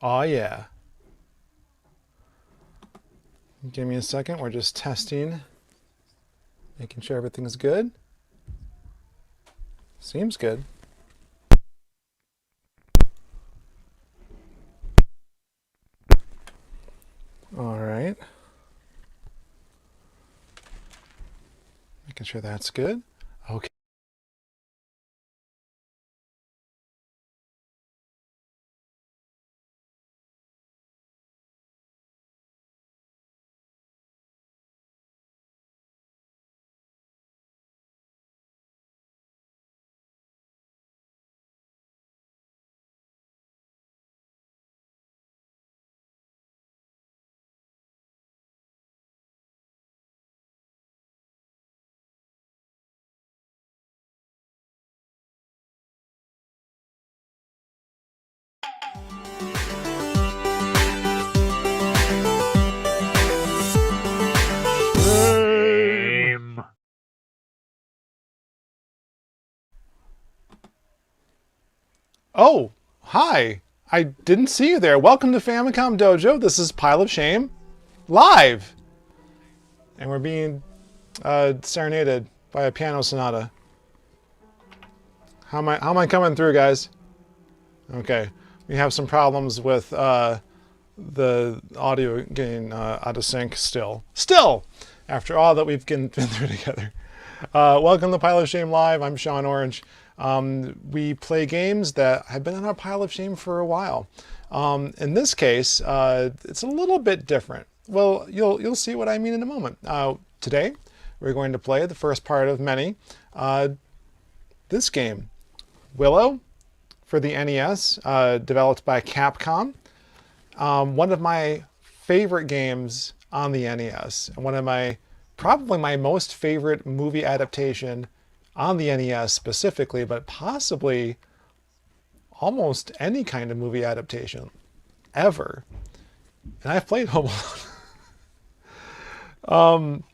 Oh yeah. Give me a second. We're just testing, making sure everything's good. Seems good. All right. Making sure that's good. Okay. Game. Oh, hi. I didn't see you there. Welcome to Famicom Dojo. This is Pile of Shame live. And we're being serenaded by a piano sonata. How am I coming through, guys? Okay. We have some problems with the audio getting out of sync still. After all that we've been through together. Welcome to Pile of Shame Live. I'm Sean Orange. We play games that have been on our Pile of Shame for a while. In this case, it's a little bit different. Well, you'll see what I mean in a moment. Today, we're going to play the first part of many. This game, Willow, for the NES, developed by Capcom. One of my favorite games on the NES, and one of probably my most favorite movie adaptation on the NES specifically, but possibly almost any kind of movie adaptation ever. And I've played Home Alone.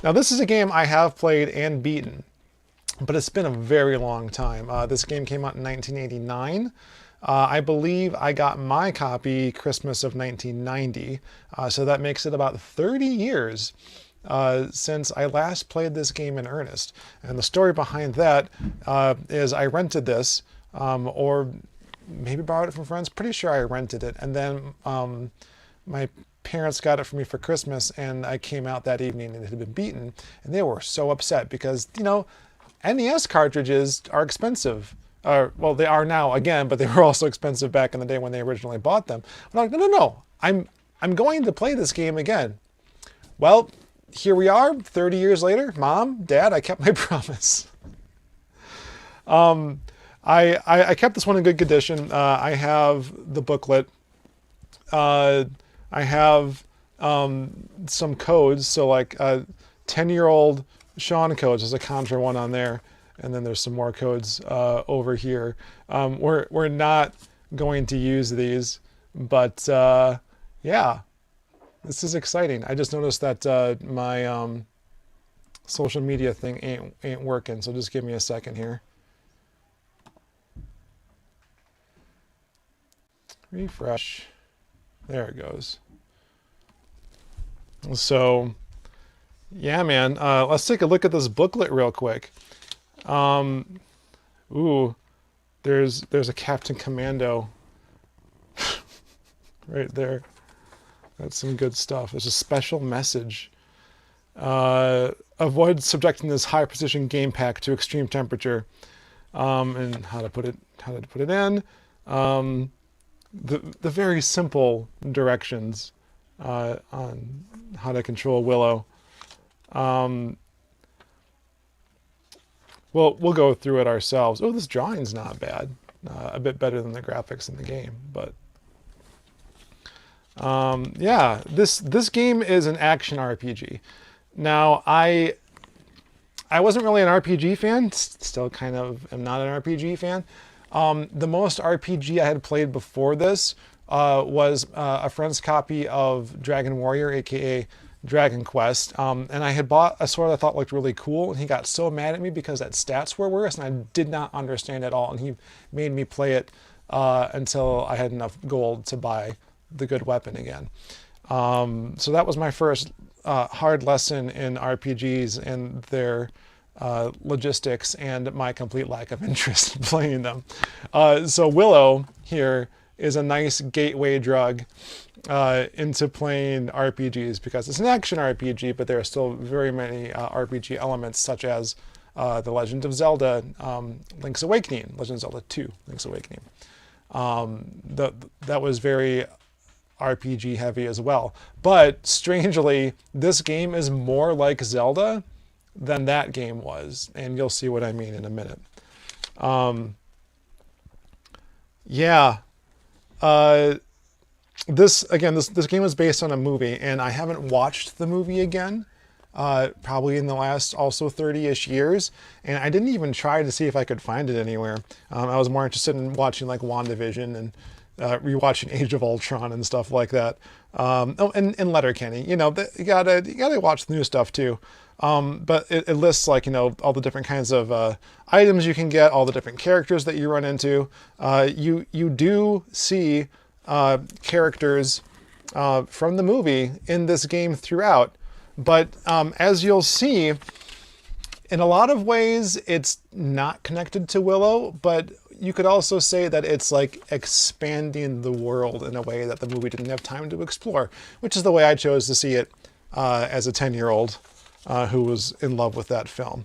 Now this is a game I have played and beaten, but it's been a very long time. This game came out in 1989. I believe I got my copy Christmas of 1990, so that makes it about 30 years since I last played this game in earnest. And the story behind that is I rented this, or maybe borrowed it from friends. Pretty sure I rented it, and then my parents got it for me for Christmas, and I came out that evening and it had been beaten, and they were so upset because, you know, NES cartridges are expensive. Well, they are now again, but they were also expensive back in the day when they originally bought them. I'm like, no, I'm going to play this game again. Well, here we are, 30 years later. Mom, Dad, I kept my promise. I kept this one in good condition. I have the booklet. I have some codes, so like 10-year-old Sean codes. There's a Contra one on there. And then there's some more codes over here. We're not going to use these, but yeah, this is exciting. I just noticed that my social media thing ain't working, so just give me a second here. Refresh. There it goes. So yeah, man, let's take a look at this booklet real quick. Ooh, there's a Captain Commando right there. That's some good stuff. There's a special message. Avoid subjecting this high precision game pack to extreme temperature. And how to put it in. The very simple directions on how to control Willow. Well, we'll go through it ourselves. Oh, this drawing's not bad. A bit better than the graphics in the game, but yeah, this game is an action RPG. Now, I wasn't really an RPG fan. Still kind of am not an RPG fan. The most RPG I had played before this was a friend's copy of Dragon Warrior, aka Dragon Quest, and I had bought a sword I thought looked really cool, and he got so mad at me because that stats were worse, and I did not understand at all, and he made me play it until I had enough gold to buy the good weapon again. So that was my first hard lesson in RPGs and their logistics and my complete lack of interest in playing them. So Willow here is a nice gateway drug into playing RPGs, because it's an action RPG, but there are still very many RPG elements, such as The Legend of Zelda, Link's Awakening, Legend of Zelda 2, Link's Awakening. That was very RPG heavy as well. But strangely, this game is more like Zelda than that game was, and you'll see what I mean in a minute. This game was based on a movie, and I haven't watched the movie again, probably in the last also 30-ish years, and I didn't even try to see if I could find it anywhere. I was more interested in watching like WandaVision and rewatching Age of Ultron and stuff like that. And Letterkenny, you gotta watch the new stuff too. But it lists, like, all the different kinds of items you can get, all the different characters that you run into. You do see characters from the movie in this game throughout, but as you'll see, in a lot of ways it's not connected to Willow, but you could also say that it's like expanding the world in a way that the movie didn't have time to explore, which is the way I chose to see it as a 10-year-old who was in love with that film.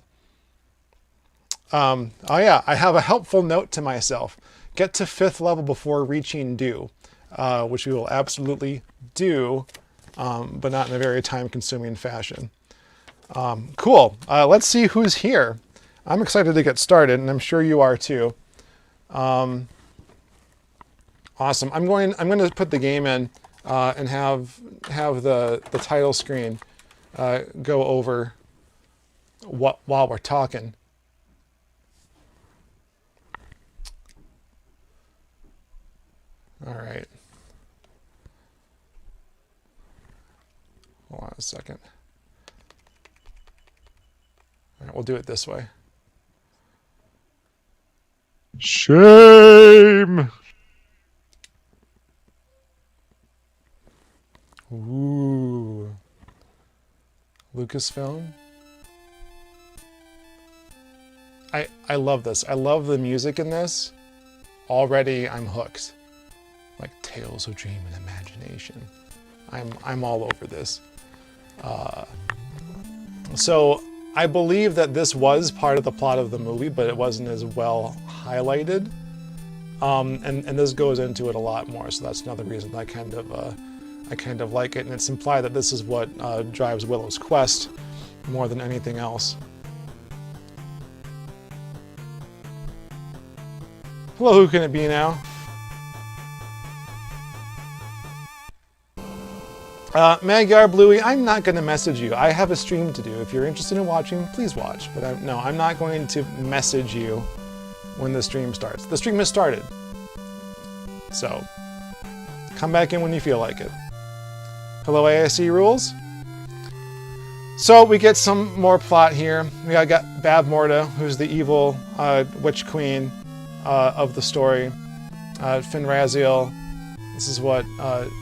Oh yeah, I have a helpful note to myself. Get to 5th level before reaching due, which we will absolutely do, but not in a very time-consuming fashion. Cool. Let's see who's here. I'm excited to get started, and I'm sure you are too. Awesome. I'm going to put the game in and have the title screen go over while we're talking. All right. Hold on a second. All right, we'll do it this way. Shame! Ooh. Lucasfilm. I love this. I love the music in this. Already I'm hooked. Like tales of dream and imagination. I'm all over this. So I believe that this was part of the plot of the movie, but it wasn't as well highlighted. And this goes into it a lot more, so that's another reason I kind of like it, and it's implied that this is what drives Willow's quest more than anything else. Hello, who can it be now? Magyar Bluey, I'm not going to message you. I have a stream to do. If you're interested in watching, please watch. But no, I'm not going to message you when the stream starts. The stream has started. So, come back in when you feel like it. Hello, ASC Rules. So, we get some more plot here. We got Bavmorda, who's the evil witch queen of the story. Finraziel. This is what,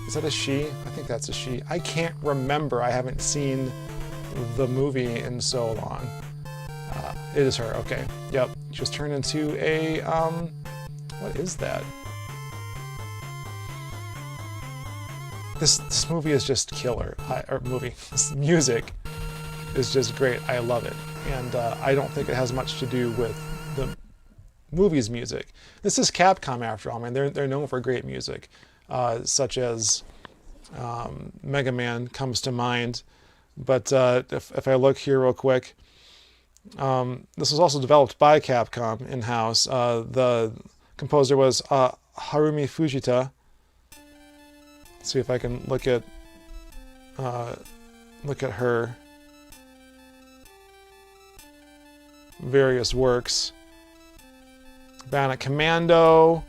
is that a she? I think that's a she. I can't remember. I haven't seen the movie in so long. It is her, okay. Yep, she was turned into a, what is that? This movie is just killer. This music is just great. I love it. And I don't think it has much to do with the movie's music. This is Capcom after all. I mean, they're known for great music. Such as Mega Man comes to mind. But if I look here real quick, this was also developed by Capcom in-house. The composer was Harumi Fujita. Let's see if I can look at her various works. Bionic Commando,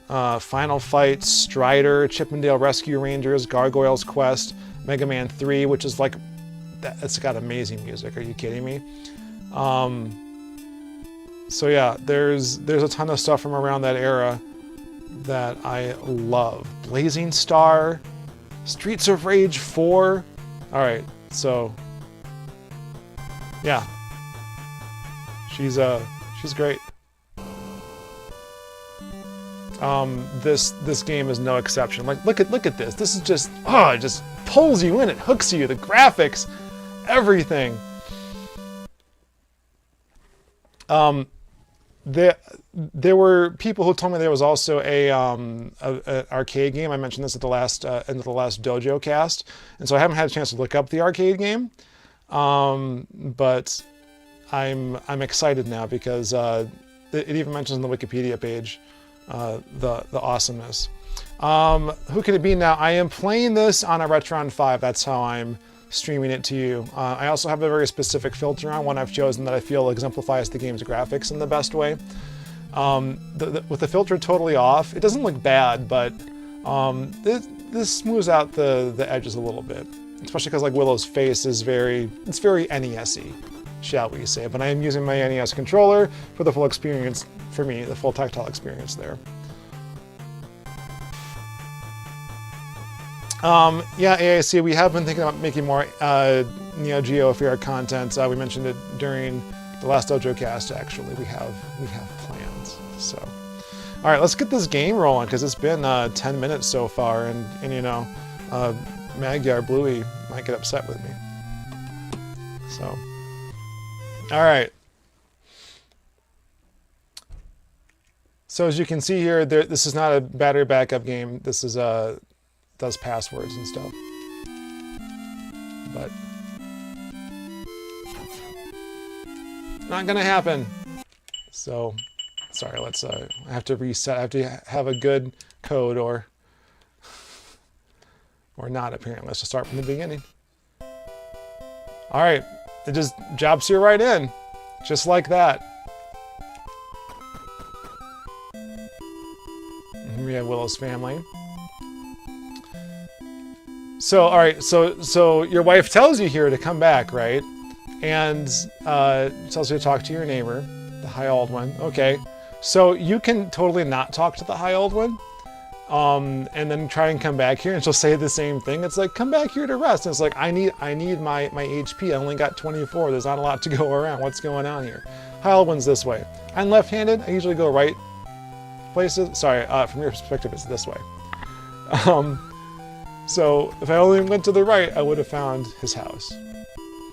Final Fight, Strider, Chippendale Rescue Rangers, Gargoyle's Quest, Mega Man 3, which is like, it's got amazing music. Are you kidding me? So yeah, there's a ton of stuff from around that era. that I love. Blazing Star, Streets of Rage 4. All right, so yeah, she's great. This game is no exception. Like, look at this. This is just, it just pulls you in. It hooks you. The graphics, everything. There were people who told me there was also an arcade game. I mentioned this at the last end of the last Dojo cast, and so I haven't had a chance to look up the arcade game. But I'm excited now because it even mentions on the Wikipedia page the awesomeness. Who could it be now? I am playing this on a RetroN 5. That's how I'm streaming it to you. I also have a very specific filter on one I've chosen that I feel exemplifies the game's graphics in the best way. With the filter totally off, it doesn't look bad, but this smooths out the edges a little bit, especially because like Willow's face is very NES-y, shall we say. But I am using my NES controller for the full experience, for me, the full tactile experience there. Yeah, AIC, we have been thinking about making more Neo Geo VR content. We mentioned it during the last Dojo cast, actually. We have plans, so. All right, let's get this game rolling, because it's been 10 minutes so far, and you know, Magyar Bluey might get upset with me. So, all right. So as you can see here, this is not a battery backup game. This is does passwords and stuff, but not gonna happen. So sorry, let's I have to reset. I have to have a good code or not, apparently. Let's just start from the beginning. All right, it just jumps you right in, just like that. And here we have Willow's family. So, all right, so your wife tells you here to come back, right? And tells you to talk to your neighbor, the high old one. Okay, so you can totally not talk to the high old one, and then try and come back here, and she'll say the same thing. It's like, come back here to rest. And it's like, I need my HP. I only got 24. There's not a lot to go around. What's going on here? High old one's this way. I'm left-handed. I usually go right places. Sorry, from your perspective, it's this way. So if I only went to the right, I would have found his house.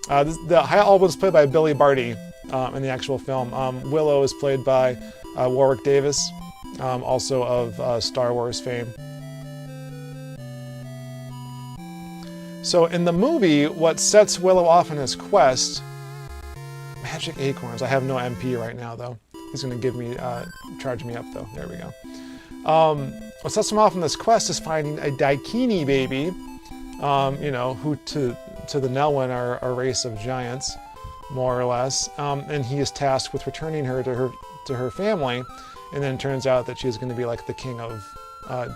The high old one's played by Billy Barty in the actual film. Willow is played by Warwick Davis, also of Star Wars fame. So in the movie, what sets Willow off on his quest, magic acorns. I have no MP right now, though. He's going to give me, charge me up, though. There we go. What sets him off on this quest is finding a Daikini baby, you know, who to the Nelwyn are a race of giants, more or less. And he is tasked with returning her to her family, and then it turns out that she's going to be like the king of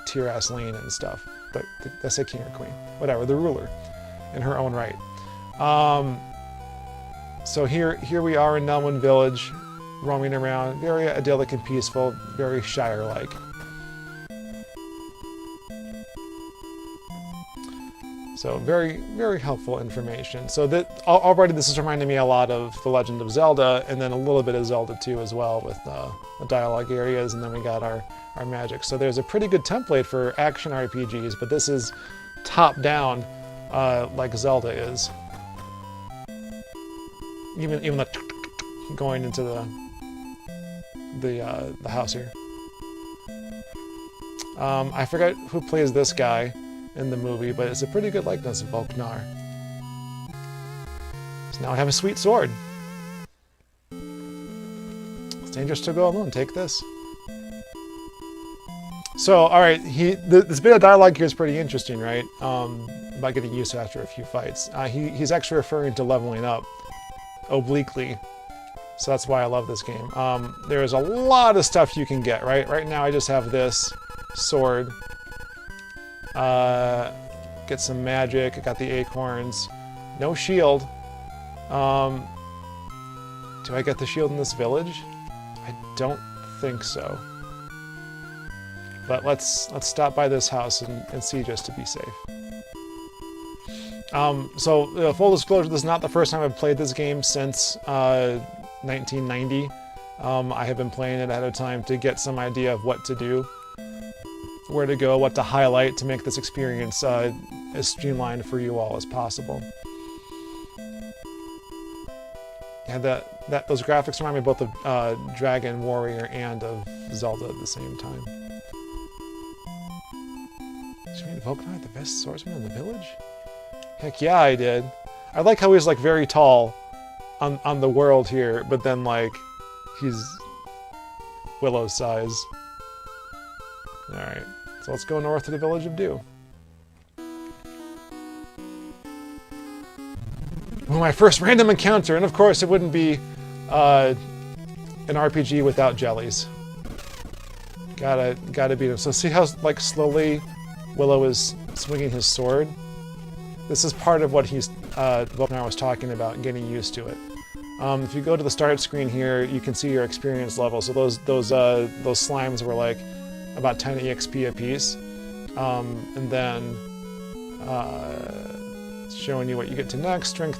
Tir-Asleen and stuff. But that's a king or queen, whatever, the ruler, in her own right. So here we are in Nelwyn Village, roaming around, very idyllic and peaceful, very Shire-like. So very, very helpful information. So that already this is reminding me a lot of The Legend of Zelda, and then a little bit of Zelda 2 as well, with the dialogue areas, and then we got our magic. So there's a pretty good template for action RPGs, but this is top-down like Zelda is. Even the going into the house here. I forget who plays this guy in the movie, but it's a pretty good likeness of Volknar. So now I have a sweet sword. It's dangerous to go alone. Take this. So, all right, this bit of dialogue here is pretty interesting, right? About getting used to after a few fights. He's actually referring to leveling up obliquely. So that's why I love this game. There's a lot of stuff you can get, right? Right now I just have this sword. Get some magic. I got the acorns. No shield. Do I get the shield in this village? I don't think so. But let's stop by this house and see just to be safe. So full disclosure, this is not the first time I've played this game since 1990. I have been playing it ahead of time to get some idea of what to do, where to go, what to highlight to make this experience as streamlined for you all as possible. Yeah, those graphics remind me both of Dragon Warrior and of Zelda at the same time. Did you meet Pokemon the best swordsman in the village? Heck yeah, I did. I like how he's like very tall on the world here, but then like he's Willow size. Alright, so let's go north to the village of Dew. Well, my first random encounter, and of course it wouldn't be an RPG without jellies. Gotta beat him. So see how like slowly Willow is swinging his sword? This is part of what he's what I was talking about, getting used to it. If you go to the start screen here, you can see your experience level. So those slimes were like about 10 EXP apiece, and then showing you what you get to next: strength,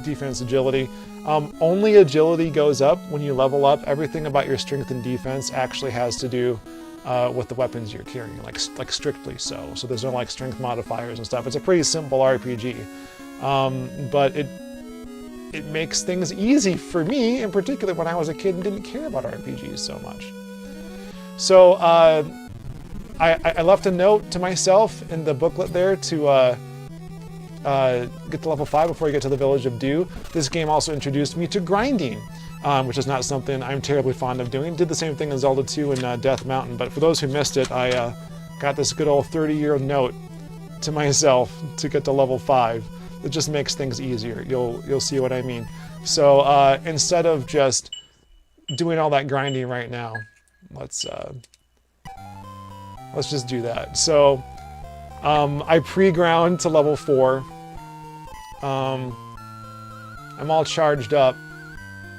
defense, agility. Only agility goes up when you level up. Everything about your strength and defense actually has to do with the weapons you're carrying, like strictly so. So there's no like strength modifiers and stuff. It's a pretty simple RPG, but it makes things easy for me, in particular when I was a kid and didn't care about RPGs so much. So I left a note to myself in the booklet there to get to level 5 before you get to the village of Dew. This game also introduced me to grinding, which is not something I'm terribly fond of doing. Did the same thing in Zelda 2 and Death Mountain, but for those who missed it, I got this good old 30-year note to myself to get to level 5. It just makes things easier. You'll see what I mean. So instead of just doing all that grinding right now, let's just do that. So I pre-ground to level 4. I'm all charged up.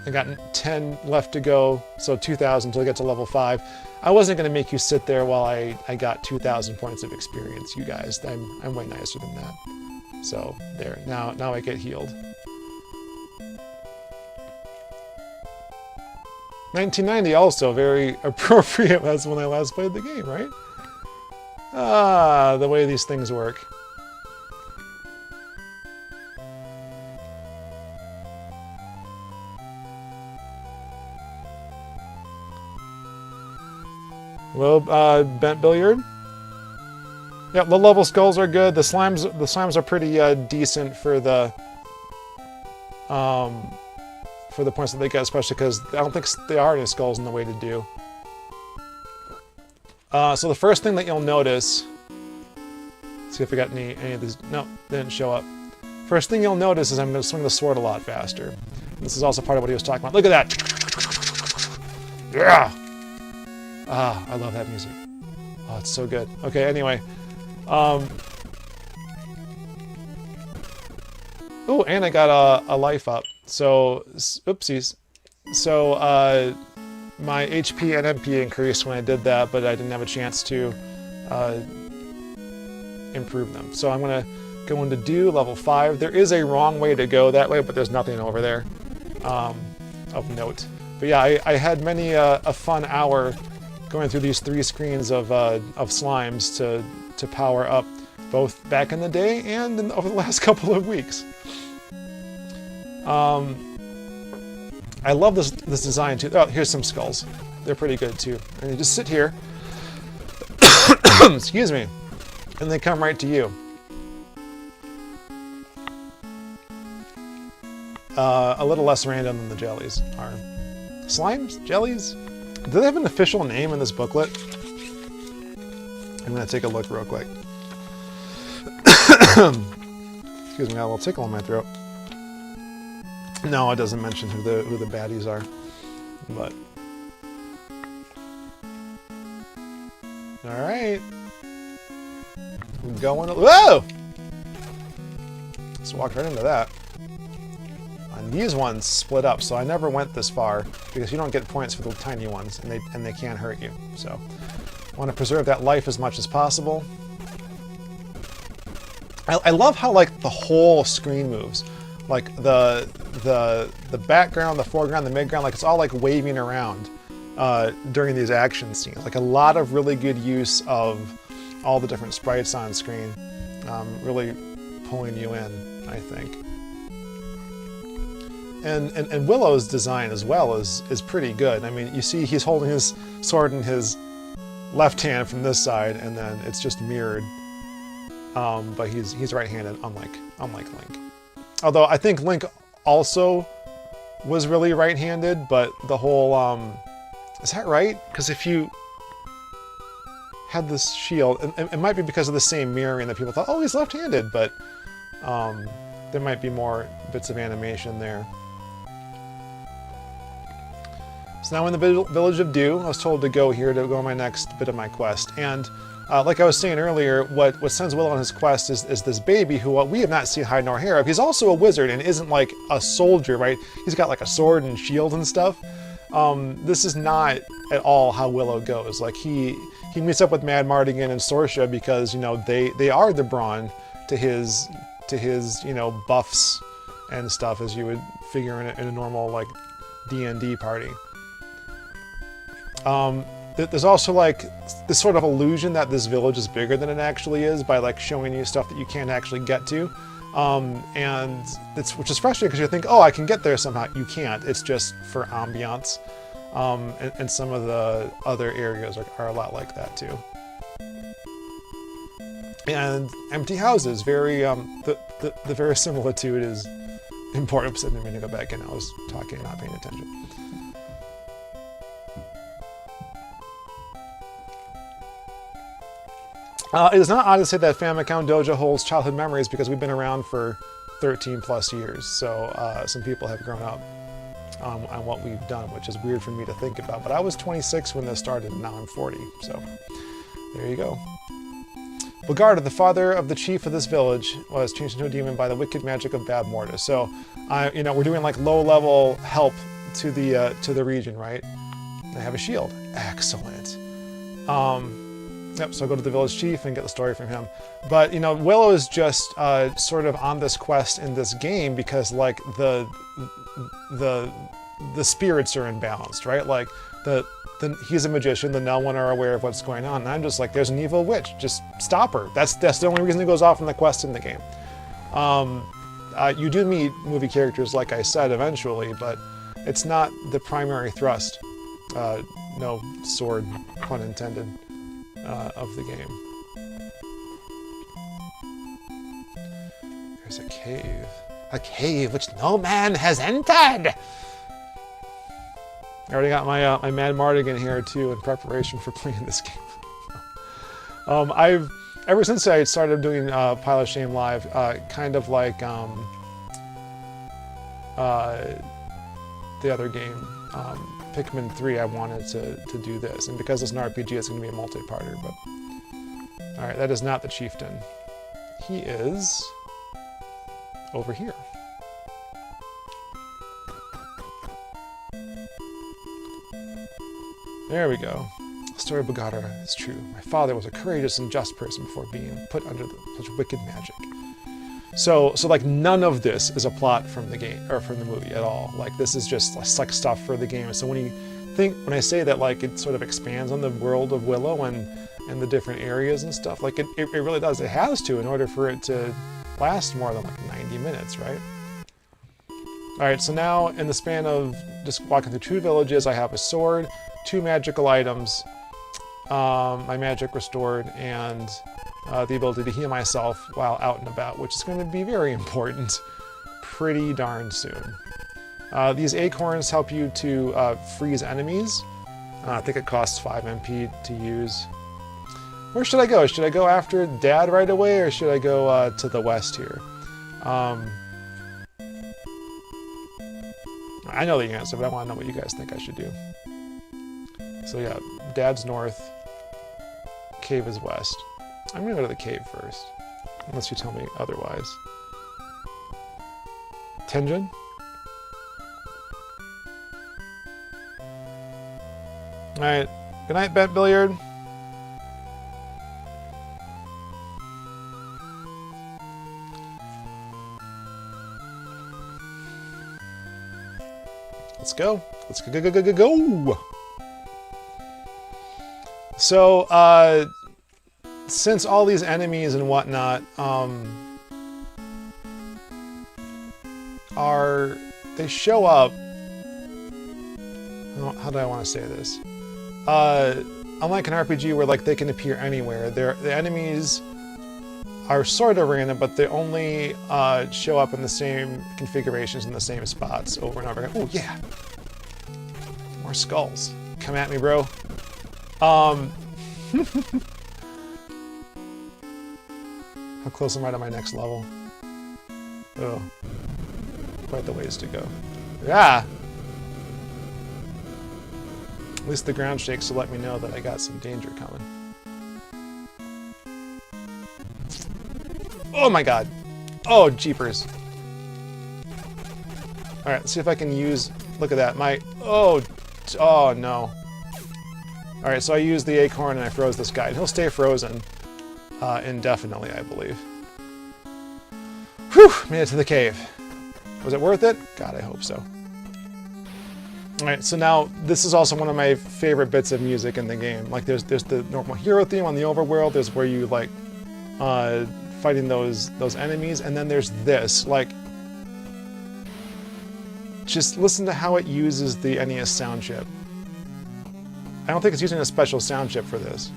I got 10 left to go, so 2,000 until I get to level 5. I wasn't going to make you sit there while I got 2,000 points of experience, you guys. I'm way nicer than that. So there, now I get healed. 1990 also very appropriate as when I last played the game, right? Ah, the way these things work. Well, bent billiard. Yeah, the level skulls are good. The slimes are pretty decent for the points that they get, especially because I don't think there are any skulls in the way to do. So the first thing that you'll notice, see if we got any of these. No, they didn't show up. First thing you'll notice is I'm going to swing the sword a lot faster. And this is also part of what he was talking about. Look at that! Yeah! Ah, I love that music. Oh, it's so good. Okay, anyway. Oh, and I got a life up. So, oopsies. So, my HP and MP increased when I did that, but I didn't have a chance to improve them. So I'm going to go into Dew, level 5. There is a wrong way to go that way, but there's nothing over there of note. But yeah, I had many a fun hour going through these 3 screens of slimes to power up, both back in the day and over the last couple of weeks. I love this design too. Oh, here's some skulls. They're pretty good too. And you just sit here, excuse me, and they come right to you. A little less random than the jellies are. Slimes? Jellies? Do they have an official name in this booklet? I'm gonna take a look real quick. Excuse me, I got a little tickle in my throat. No, it doesn't mention who the baddies are, but all right, I'm going. Whoa! Just walked right into that. And these ones split up, so I never went this far because you don't get points for the tiny ones, and they can't hurt you. So Want to preserve that life as much as possible. I love how like the whole screen moves, like the background, the foreground, the midground, like it's all like waving around during these action scenes. Like a lot of really good use of all the different sprites on screen, really pulling you in, I think. And Willow's design as well is pretty good. I mean, you see he's holding his sword in his left hand from this side, and then it's just mirrored. But he's right-handed, unlike Link. Although I think Link also was really right-handed, but the whole is that right? Because if you had this shield, and it might be because of the same mirroring that people thought, oh, he's left-handed, but there might be more bits of animation there. So now in the village of Dew, I was told to go here to go on my next bit of my quest. And like I was saying earlier, what sends Willow on his quest is this baby who we have not seen hide nor hair of. He's also a wizard and isn't like a soldier, right? He's got like a sword and shield and stuff. This is not at all how Willow goes. Like he meets up with Madmartigan and Sorsha because, you know, they are the brawn to his you know, buffs and stuff, as you would figure in a normal like D&D party. There's also like this sort of illusion that this village is bigger than it actually is by like showing you stuff that you can't actually get to, and which is frustrating because you think, oh, I can get there somehow. You can't. It's just for ambiance, and some of the other areas are a lot like that too. And empty houses, very the verisimilitude is important. So I didn't mean to go back in. I was talking and not paying attention. It is not odd to say that Famicom Dojo holds childhood memories because we've been around for 13 plus years. So some people have grown up on what we've done, which is weird for me to think about. But I was 26 when this started, and now I'm 40. So there you go. Bogarda, the father of the chief of this village, was changed into a demon by the wicked magic of bad mortars. So, you know, we're doing like low-level help to the region, right? I have a shield. Excellent. Yep, so I'll go to the village chief and get the story from him. But, you know, Willow is just sort of on this quest in this game because, like, the spirits are imbalanced, right? Like, he's a magician, the Nelwyn are aware of what's going on, and I'm just like, there's an evil witch, just stop her. That's the only reason it goes off on the quest in the game. You do meet movie characters, like I said, eventually, but it's not the primary thrust. No sword, pun intended. Of the game. There's a cave. A cave which no man has entered! I already got my my Madmartigan here too in preparation for playing this game. Ever since I started doing Pile of Shame Live, kind of like the other game, Pikmin 3, I wanted to do this, and because it's an RPG, it's going to be a multi-parter. But all right, that is not the chieftain. He is over here. There we go. The story of Bogarda is true. My father was a courageous and just person before being put under such wicked magic. So like none of this is a plot from the game or from the movie at all. Like this is just like stuff for the game. So when I say that like it sort of expands on the world of Willow and the different areas and stuff, like it really does. It has to in order for it to last more than like 90 minutes, right? All right, so now in the span of just walking through 2 villages, I have a sword, 2 magical items, my magic restored, and the ability to heal myself while out and about, which is going to be very important pretty darn soon. These acorns help you to freeze enemies. I think it costs 5 MP to use. Where should I go? Should I go after Dad right away, or should I go to the west here? I know the answer, but I want to know what you guys think I should do. So yeah, Dad's north, cave is west. I'm gonna go to the cave first, unless you tell me otherwise. Tenjin? Alright, good night, Bet Billiard. Let's go. Let's go. So, since all these enemies and whatnot they show up. How do I want to say this? Unlike an RPG where like they can appear anywhere, the enemies are sort of random, but they only show up in the same configurations in the same spots over and over again. Oh yeah, more skulls. Come at me, bro. How close am I to my next level? Oh, quite the ways to go. Yeah. At least the ground shakes to let me know that I got some danger coming. Oh my god. Oh, jeepers. Alright, let's see if I can use... Look at that. Oh no. Alright, so I used the acorn and I froze this guy. And he'll stay frozen indefinitely, I believe. Whew! Made it to the cave. Was it worth it? God, I hope so. Alright, so now this is also one of my favorite bits of music in the game. Like there's the normal hero theme on the overworld, there's where you like fighting those enemies, and then there's this. Like, just listen to how it uses the NES sound chip. I don't think it's using a special sound chip for this.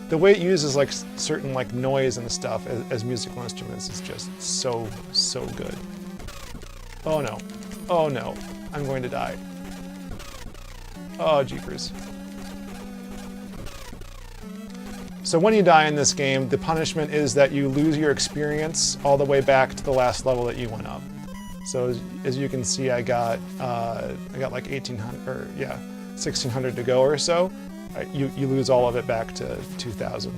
The way it uses like certain like noise and stuff as musical instruments is just so good. Oh no. Oh no. I'm going to die. Oh jeepers. So when you die in this game, the punishment is that you lose your experience all the way back to the last level that you went up. So as you can see, I got like 1800 or yeah, 1600 to go or so. You lose all of it back to 2000.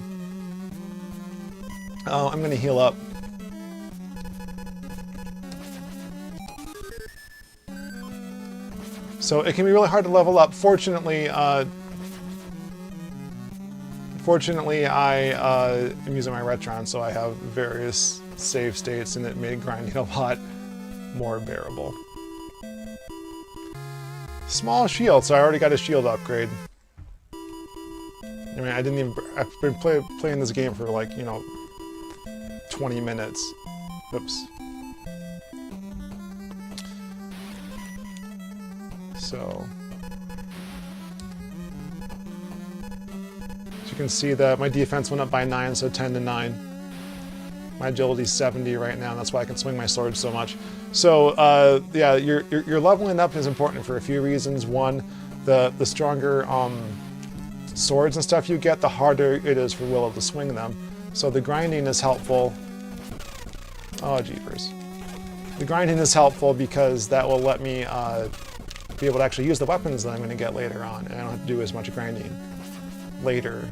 I'm going to heal up. So it can be really hard to level up. Fortunately, I am using my RetroN, so I have various save states, and it made grinding a lot more bearable. Small shield, so I already got a shield upgrade. I mean, I've been playing this game for like, 20 minutes. Oops. So as you can see that my defense went up by 9, so 10 to 9. My agility's 70 right now, and that's why I can swing my sword so much. So yeah, your leveling up is important for a few reasons. One, the stronger swords and stuff you get, the harder it is for Willow to swing them. So the grinding is helpful. Oh, jeepers. The grinding is helpful because that will let me be able to actually use the weapons that I'm going to get later on, and I don't have to do as much grinding later.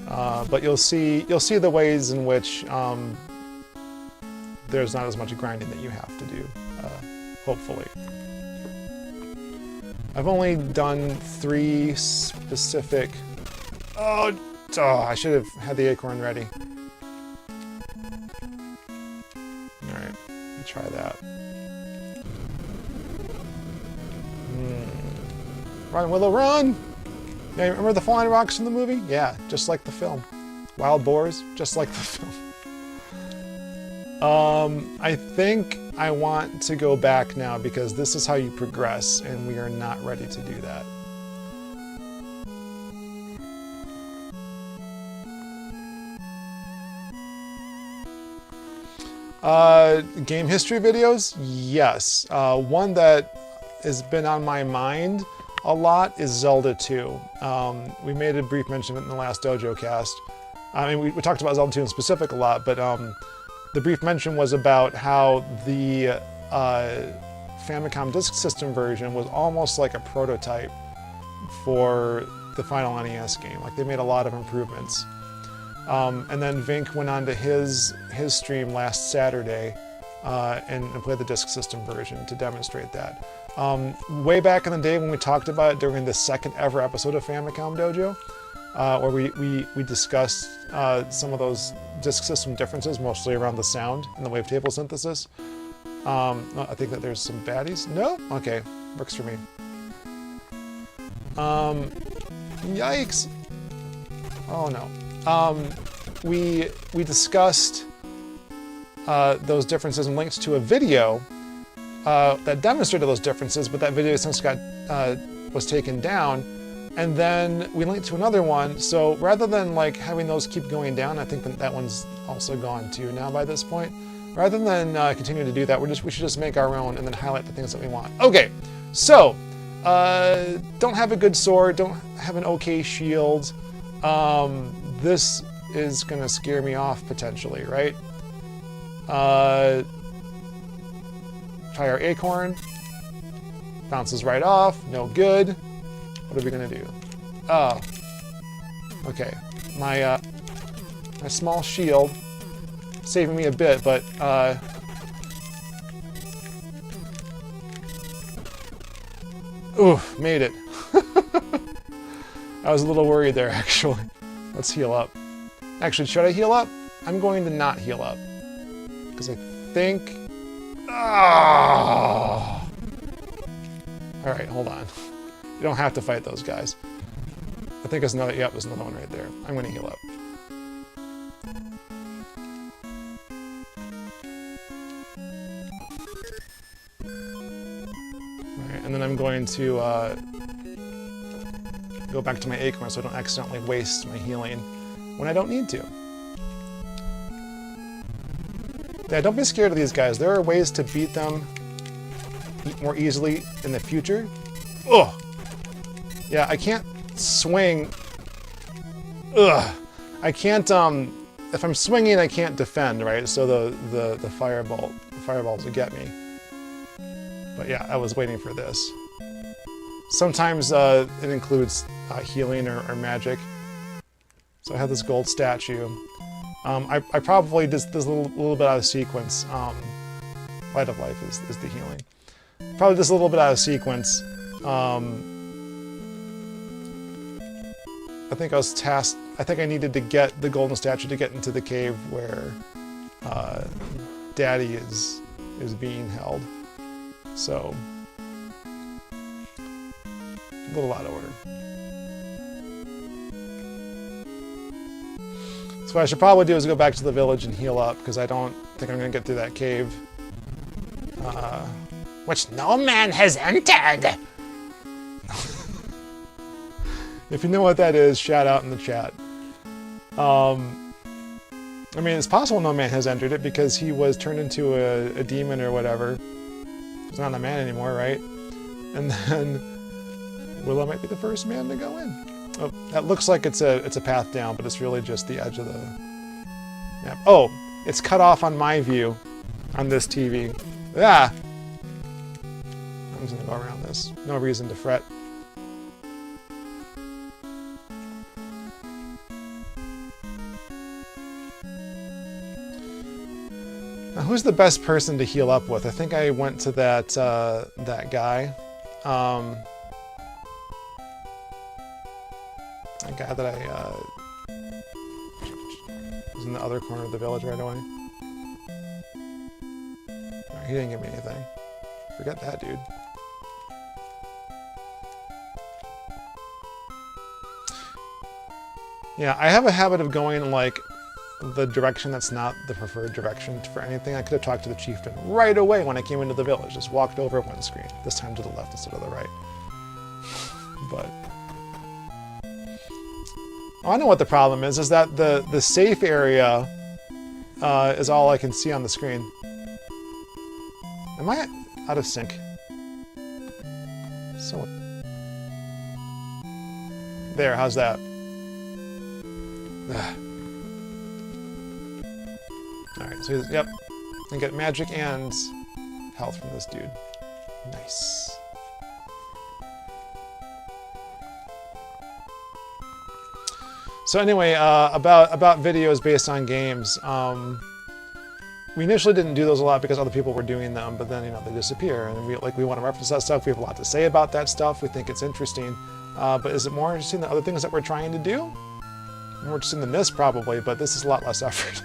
But you'll see the ways in which there's not as much grinding that you have to do, hopefully. I've only done 3 specific... Oh, I should have had the acorn ready. Alright, let me try that. Run, Willow, run! Yeah, you remember the flying rocks in the movie? Yeah, just like the film. Wild boars, just like the film. I think I want to go back now because this is how you progress, and we are not ready to do that. Game history videos? Yes. One that has been on my mind a lot is Zelda 2. We made a brief mention of it in the last Dojo cast. I mean, we talked about Zelda 2 in specific a lot, but the brief mention was about how the Famicom Disk System version was almost like a prototype for the final NES game. Like, they made a lot of improvements. And then Vink went on to his stream last Saturday and played the Disk System version to demonstrate that. Way back in the day when we talked about it during the second ever episode of Famicom Dojo, where we discussed some of those disk system differences, mostly around the sound and the wavetable synthesis. I think that there's some baddies. No? Okay, works for me. Yikes. Oh no. We discussed those differences and linked to a video that demonstrated those differences, but that video since was taken down. And then we linked to another one, so rather than like having those keep going down, I think that one's also gone too now by this point. Rather than continue to do that, we should just make our own and then highlight the things that we want. Okay, so don't have a good sword, don't have an okay shield. This is gonna scare me off potentially, right? Try our acorn. Bounces right off, no good. What are we gonna do? Oh, okay. My small shield saving me a bit, but oof, made it. I was a little worried there, actually. Let's heal up. Actually, should I heal up? I'm going to not heal up because I think. Oh. All right, hold on. You don't have to fight those guys. I think there's another. Yep, there's another one right there. I'm going to heal up. All right, and then I'm going to go back to my acorn so I don't accidentally waste my healing when I don't need to. Yeah, don't be scared of these guys. There are ways to beat them more easily in the future. Ugh. Yeah, I can't swing. Ugh. I can't, if I'm swinging, I can't defend, right? So the fireballs would get me. But yeah, I was waiting for this. Sometimes it includes healing or magic. So I have this gold statue. I probably just this little bit out of sequence. Light of life is the healing. Probably just a little bit out of sequence. I think I was tasked. I think I needed to get the golden statue to get into the cave where Daddy is being held. So a little out of order. So what I should probably do is go back to the village and heal up, because I don't think I'm going to get through that cave. Which no man has entered! If you know what that is, shout out in the chat. I mean, it's possible no man has entered it because he was turned into a demon or whatever. He's not a man anymore, right? And then Willow might be the first man to go in. Oh, that looks like it's a path down, but it's really just the edge of the map. Oh, it's cut off on my view on this TV. Ah! I'm just gonna go around this. No reason to fret. Now, who's the best person to heal up with? I think I went to that that guy. That guy that I was in the other corner of the village right away. Right, he didn't give me anything. Forget that, dude. Yeah, I have a habit of going like the direction that's not the preferred direction for anything. I could have talked to the chieftain right away when I came into the village. Just walked over one screen. This time to the left instead of the right. But oh, I know what the problem is that the safe area is all I can see on the screen. Am I out of sync? So there, how's that? Alright, so yep. I get magic and health from this dude. Nice. So anyway, about videos based on games. We initially didn't do those a lot because other people were doing them, but then they disappear, and we want to reference that stuff. We have a lot to say about that stuff. We think it's interesting, but is it more interesting than other things that we're trying to do? More interesting than this probably, but this is a lot less effort.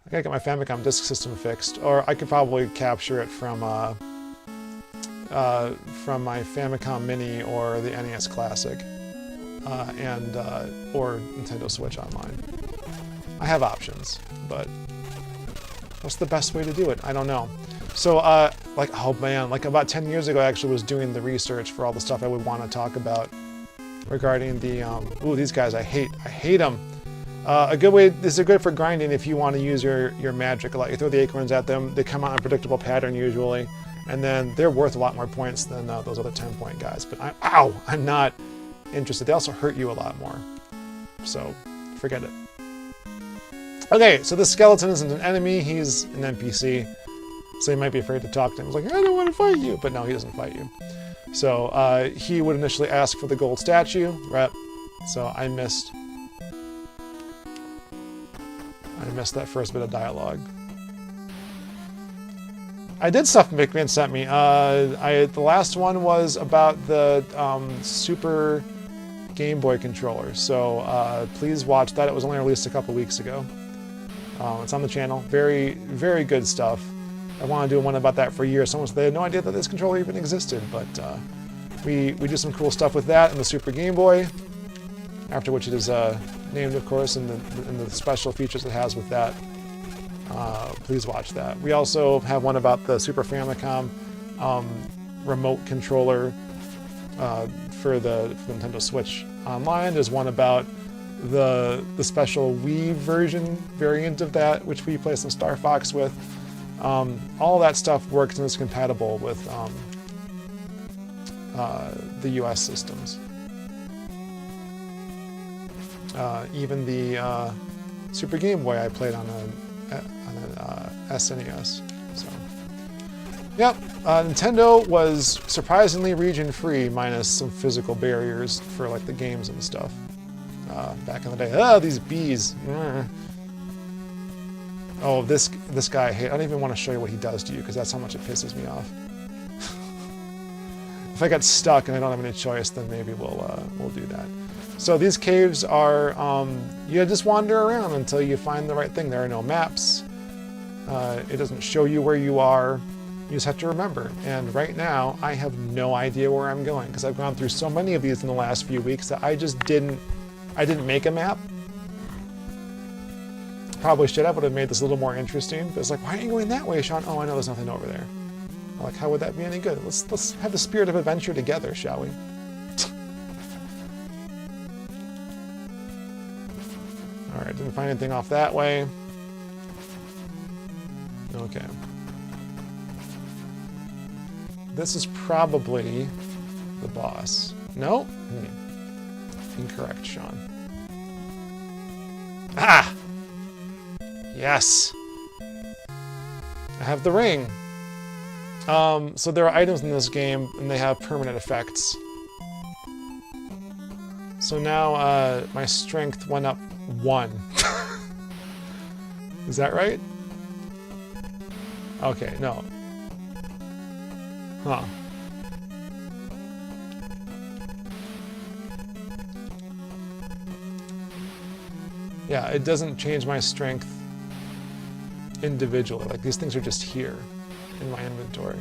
I gotta get my Famicom disk system fixed, or I could probably capture it from my Famicom Mini or the NES Classic, or Nintendo Switch Online. I have options, but what's the best way to do it? I don't know. So, like, oh man, like about 10 years ago, I actually was doing the research for all the stuff I would want to talk about regarding the, ooh, these guys, I hate them. A good way, these are good for grinding if you want to use your magic. Like, you throw the acorns at them, they come out in a predictable pattern usually, and then they're worth a lot more points than those other 10-point guys. But I'm not interested. They also hurt you a lot more. So, forget it. Okay, so this skeleton isn't an enemy, he's an NPC. So you might be afraid to talk to him. He's like, I don't want to fight you, but no, he doesn't fight you. So he would initially ask for the gold statue, right? So I missed that first bit of dialogue. I did stuff McMahon sent me. The last one was about the Super Game Boy controller. So please watch that. It was only released a couple weeks ago. It's on the channel. Very, very good stuff. I want to do one about that for years. Someone said they had no idea that this controller even existed, but we do some cool stuff with that in the Super Game Boy, after which it is named, of course, and the special features it has with that. Please watch that. We also have one about the Super Famicom remote controller for the Nintendo Switch Online. There's one about the special Wii variant of that, which we play some Star Fox with. All that stuff works and is compatible with the US systems. Even the Super Game Boy I played on an SNES. So, yep, Nintendo was surprisingly region-free, minus some physical barriers for like the games and stuff. Back in the day, oh, these bees. Oh, this guy, I don't even want to show you what he does to you, because that's how much it pisses me off. If I get stuck and I don't have any choice, then maybe we'll do that. So these caves are, you just wander around until you find the right thing. There are no maps. It doesn't show you where you are. You just have to remember. And right now, I have no idea where I'm going, because I've gone through so many of these in the last few weeks that I just didn't make a map. Probably should have, would have made this a little more interesting. But it's like, why aren't you going that way, Sean? Oh, I know there's nothing over there. I'm like, how would that be any good? Let's have the spirit of adventure together, shall we? All right, didn't find anything off that way. Okay. This is probably the boss. No? Incorrect, Sean. Ah! Yes! I have the ring. So there are items in this game, and they have permanent effects. So now my strength went up 1. Is that right? Okay, no. Huh. Yeah, it doesn't change my strength individually. Like, these things are just here in my inventory.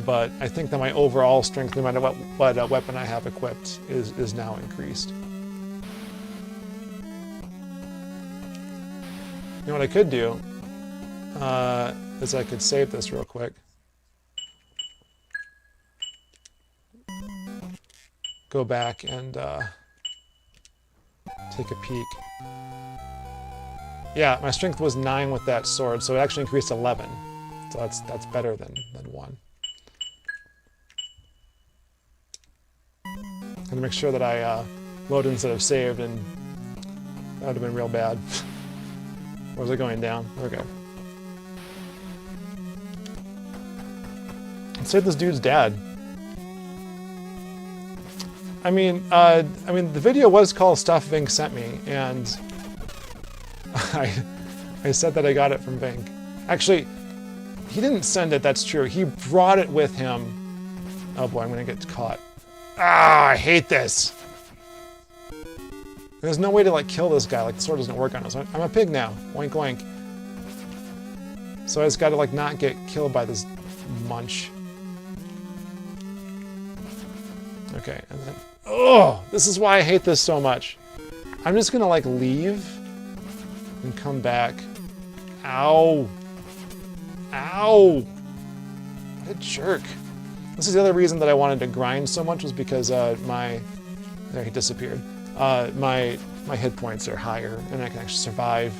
But I think that my overall strength, no matter what weapon I have equipped, is now increased. You know what I could do? Is I could save this real quick. Go back and take a peek. Yeah, my strength was 9 with that sword, so it actually increased 11. So that's better than 1. I'm gonna make sure that I load instead of saved, and that would have been real bad. Where's it going down? There we go. Let's save this dude's dad. I mean, the video was called Stuff Vink Sent Me, and I said that I got it from Vink. Actually, he didn't send it, that's true. He brought it with him. Oh boy, I'm gonna get caught. Ah, I hate this. There's no way to like kill this guy. Like the sword doesn't work on us. I'm a pig now. Oink oink. So I just gotta like not get killed by this munch. Okay, and then, oh, this is why I hate this so much. I'm just gonna like leave and come back. Ow. Ow. What a jerk. This is the other reason that I wanted to grind so much was because there he disappeared. My hit points are higher and I can actually survive.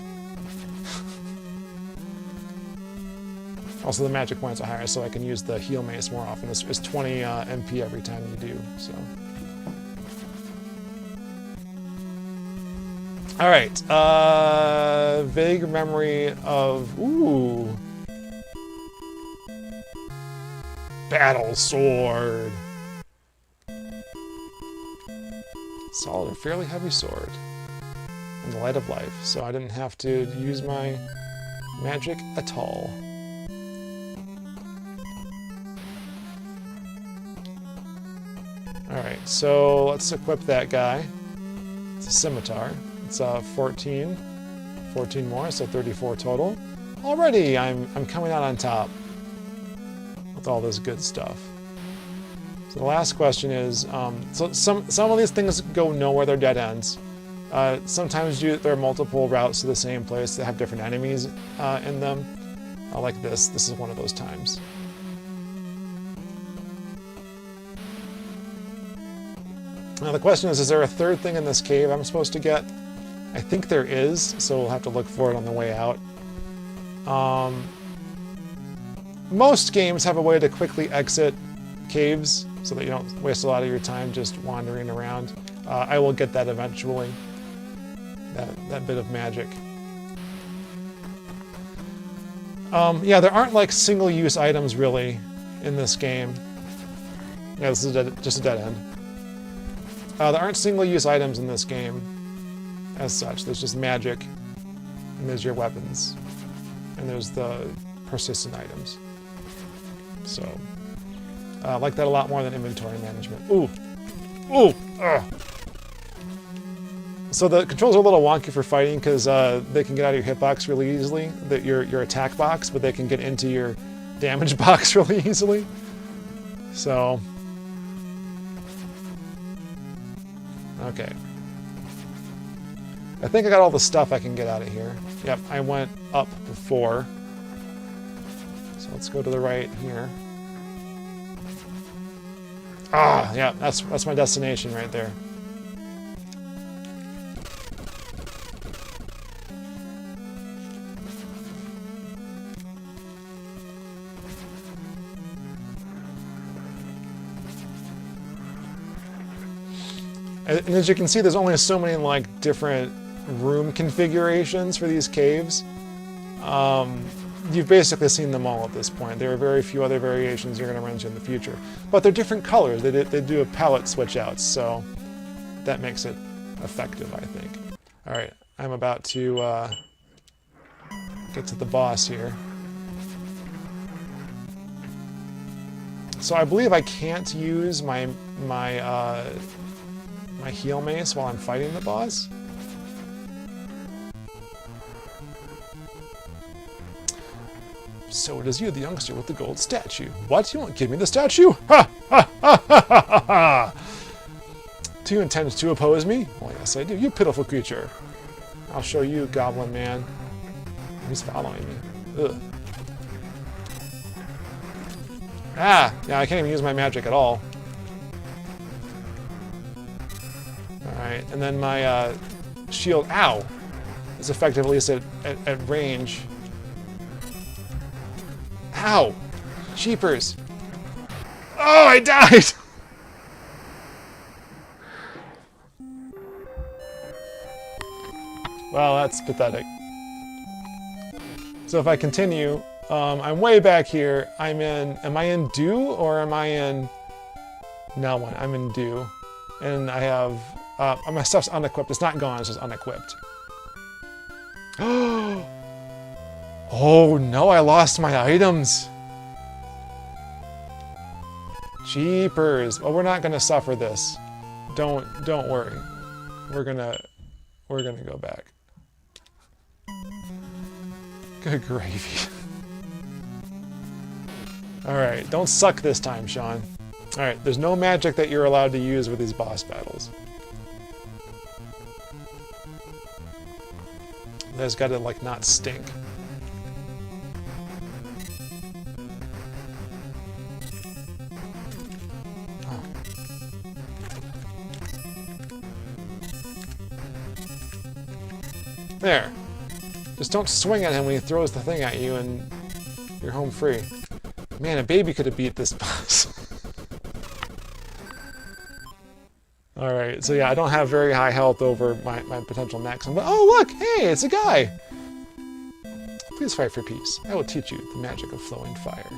Also, the magic points are higher, so I can use the heal mace more often. It's 20 MP every time you do, so. All right, vague memory of, ooh. Battle sword. Solid or fairly heavy sword. In the light of life, so I didn't have to use my magic at all. Alright, so let's equip that guy. It's a scimitar. It's 14 more, so 34 total. Already I'm coming out on top with all this good stuff. So the last question is, so some of these things go nowhere, they're dead ends. Sometimes there are multiple routes to the same place that have different enemies in them. Like this is one of those times. Now the question is there a third thing in this cave I'm supposed to get? I think there is, so we'll have to look for it on the way out. Most games have a way to quickly exit caves so that you don't waste a lot of your time just wandering around. I will get that eventually, that bit of magic. Yeah, there aren't like single-use items really in this game. Yeah, this is just a dead end. There aren't single-use items in this game as such. There's just magic, and there's your weapons, and there's the persistent items. So, I like that a lot more than inventory management. Ooh! Ooh! Ugh. So the controls are a little wonky for fighting because they can get out of your hitbox really easily, your attack box, but they can get into your damage box really easily. So... okay. I think I got all the stuff I can get out of here. Yep, I went up before. So let's go to the right here. Ah, yeah, that's my destination right there. And as you can see, there's only so many like different room configurations for these caves. You've basically seen them all at this point. There are very few other variations you're going to run into in the future. But they're different colors. They do a palette switch outs, so that makes it effective, I think. All right, I'm about to get to the boss here. So I believe I can't use my heal mace while I'm fighting the boss. So it is you, the youngster with the gold statue. What? You won't give me the statue? Ha! Ha! Ha! Ha! Ha! Ha! Do you intend to oppose me? Well, yes, I do. You pitiful creature. I'll show you, Goblin Man. He's following me. Ugh. Ah! Yeah, I can't even use my magic at all. Alright, and then my shield, ow, is effective at least at range. Ow! Cheepers! Oh, I died! Well, that's pathetic. So if I continue, I'm way back here. Am I in Dew or am I in Nelwyn? I'm in Dew. And I have, my stuff's unequipped. It's not gone, it's just unequipped. Oh no, I lost my items. Jeepers. Well, we're not gonna suffer this. Don't worry. We're gonna we're gonna go back. Good gravy. Alright, don't suck this time, Sean. Alright, there's no magic that you're allowed to use with these boss battles. There's gotta, like, not stink. Oh. There. Just don't swing at him when he throws the thing at you and you're home free. Man, a baby could have beat this boss. Alright, so yeah, I don't have very high health over my potential maximum. But oh look! Hey, it's a guy! Please fight for peace. I will teach you the magic of flowing fire.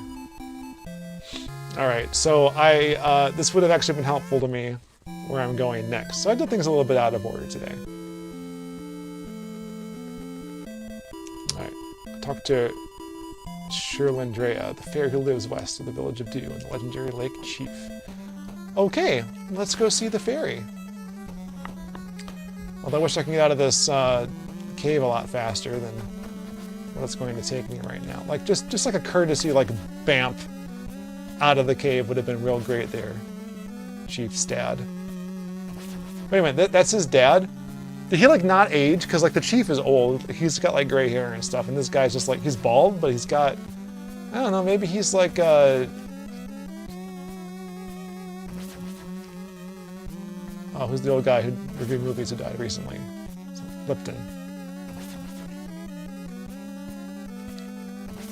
Alright, so this would have actually been helpful to me where I'm going next. So I did things a little bit out of order today. Alright, talk to Sherlandrea, the fairy who lives west of the village of Dew in the legendary Lake Cheef. Okay, let's go see the fairy. Although I wish I could get out of this cave a lot faster than what it's going to take me right now. Like, just like a courtesy, like, bamf out of the cave would have been real great there. Chief's dad. Wait a minute, that's his dad? Did he, like, not age? Because, like, the Chief is old. He's got, like, gray hair and stuff, and this guy's just, like, he's bald, but he's got, I don't know, maybe he's, like, oh, who's the old guy who reviewed movies who died recently? Lipton.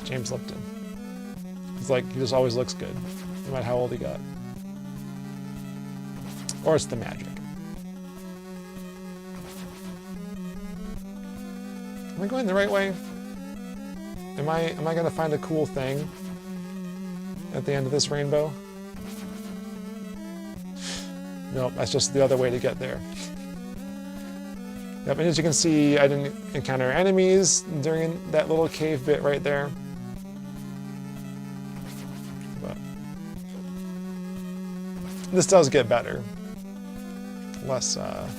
James Lipton. He's like, he just always looks good, no matter how old he got. Or it's the magic. Am I going the right way? Am I gonna find a cool thing at the end of this rainbow? Nope, that's just the other way to get there. Yep, and as you can see, I didn't encounter enemies during that little cave bit right there. But this does get better. Less, running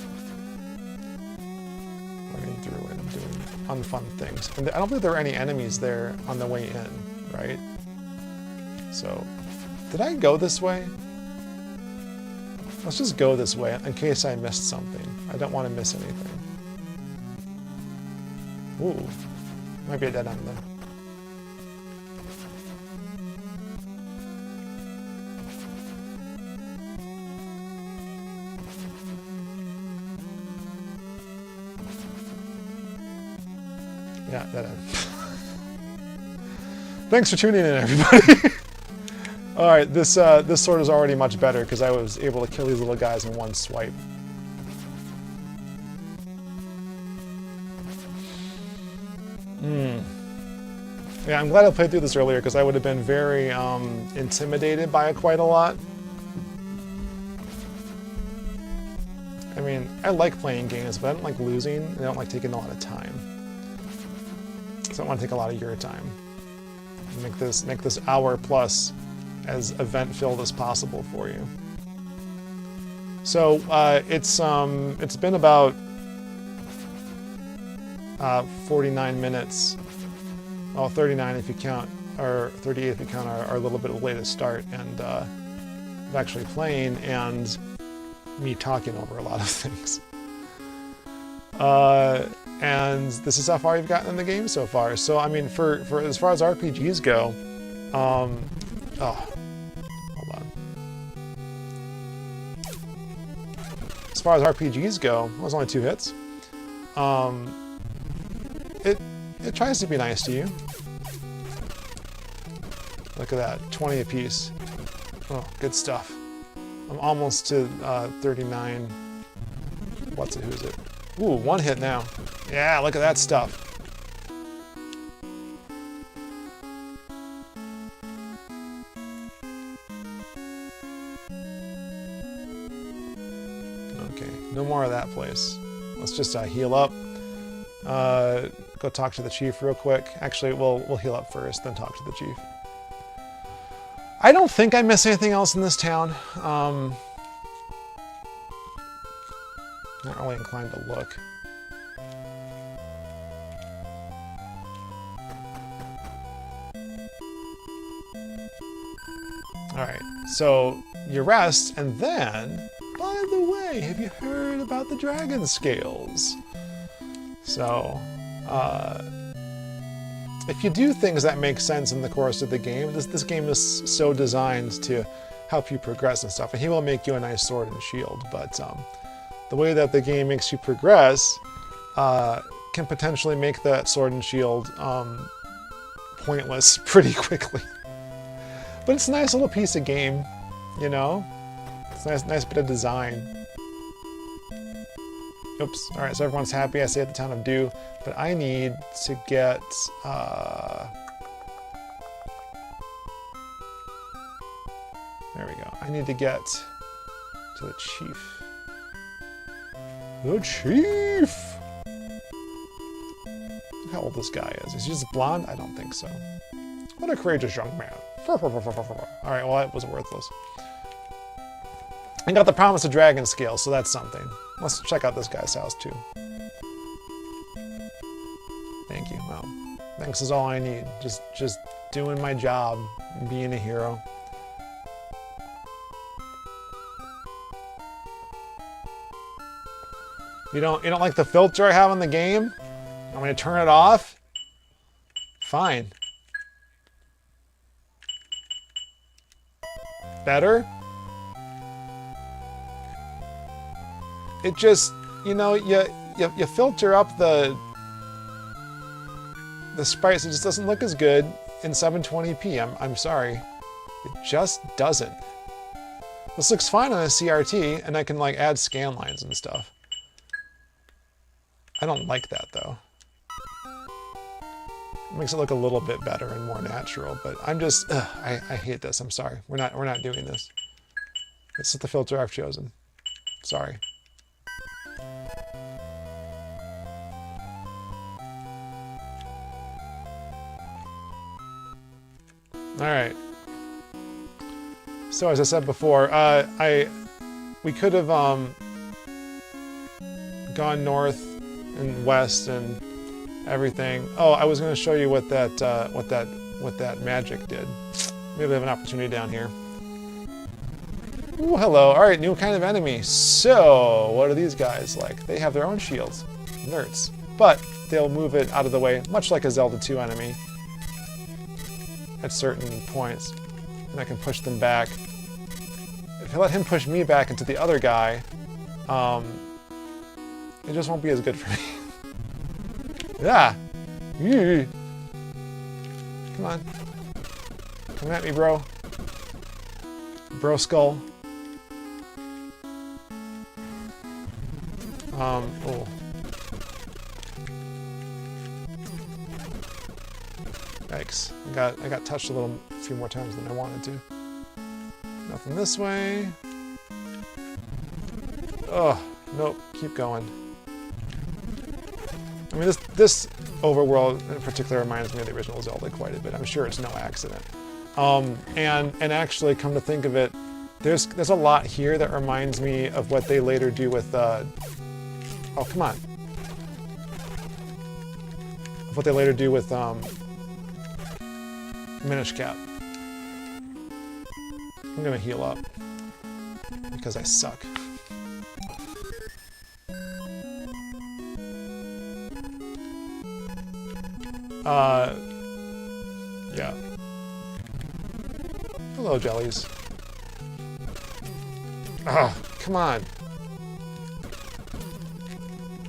through it and doing unfun things. And I don't believe there were any enemies there on the way in, right? So, did I go this way? Let's just go this way in case I missed something. I don't want to miss anything. Ooh, might be a dead end there. Yeah, dead end. Thanks for tuning in, everybody. All right, this sword is already much better because I was able to kill these little guys in one swipe. Yeah, I'm glad I played through this earlier because I would have been very intimidated by it quite a lot. I mean, I like playing games, but I don't like losing, and I don't like taking a lot of time. So I don't want to take a lot of your time. Make this hour plus as event-filled as possible for you. So it's been about 49 minutes. Well, 39 if you count, or 38 if you count our little bit of latest start, and of actually playing and me talking over a lot of things. And this is how far you've gotten in the game so far. So I mean, for as far as RPGs go, oh, hold on. As far as RPGs go, well, it was only 2 hits. It tries to be nice to you. Look at that, 20 apiece. Oh, good stuff. I'm almost to 39. What's it? Who's it? Ooh, 1 hit now. Yeah, look at that stuff. Okay, no more of that place. Let's just heal up. Go talk to the Chief real quick. Actually, we'll heal up first, then talk to the Chief. I don't think I miss anything else in this town. Not really inclined to look. Alright, so you rest, and then, by the way, have you heard about the dragon scales? So, if you do things that make sense in the course of the game, this game is so designed to help you progress and stuff, and he will make you a nice sword and shield, but the way that the game makes you progress can potentially make that sword and shield pointless pretty quickly. But it's a nice little piece of game, you know? It's a nice bit of design. Oops. Alright, so everyone's happy. I stay at the town of Dew, but I need to get... there we go. I need to get to the Cheef. The Cheef! Look how old this guy is. Is he just blonde? I don't think so. What a courageous young man. Alright, well that was worthless. I got the promise of dragon scale, so that's something. Let's check out this guy's house too. Thank you. Well, thanks is all I need. Just doing my job and being a hero. You don't like the filter I have on the game? I'm gonna turn it off? Fine. Better? It just, you know, you filter up the sprites, it just doesn't look as good in 720p. I'm sorry. It just doesn't. This looks fine on a CRT, and I can like add scan lines and stuff. I don't like that though. It makes it look a little bit better and more natural, but I'm just, I hate this. I'm sorry. We're not doing this. This is the filter I've chosen. Sorry. All right. So as I said before, we could have gone north and west and everything. Oh, I was going to show you what that magic did. Maybe we have an opportunity down here. Ooh, hello. All right, new kind of enemy. So, what are these guys like? They have their own shields. Nerds. But they'll move it out of the way, much like a Zelda 2 enemy at certain points. And I can push them back. If I let him push me back into the other guy, it just won't be as good for me. Yeah. Come on. Come at me, bro. Bro skull. Oh. Yikes. I got touched a few more times than I wanted to. Nothing this way. Oh, nope. Keep going. I mean, this overworld in particular reminds me of the original Zelda quite a bit. I'm sure it's no accident. And actually, come to think of it, there's a lot here that reminds me of what they later do with oh, come on. What they later do with Minish Cap. I'm gonna heal up because I suck. Yeah. Hello, jellies. Ah, come on.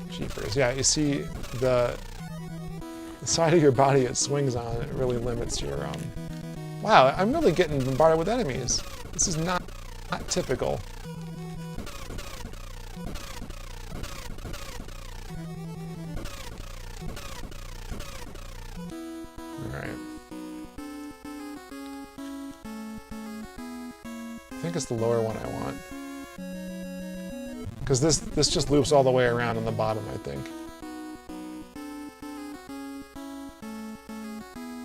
Jeepers. Yeah, you see the side of your body it swings on, it really limits your, Wow, I'm really getting bombarded with enemies. This is not typical. I think it's the lower one I want. Because this just loops all the way around on the bottom, I think.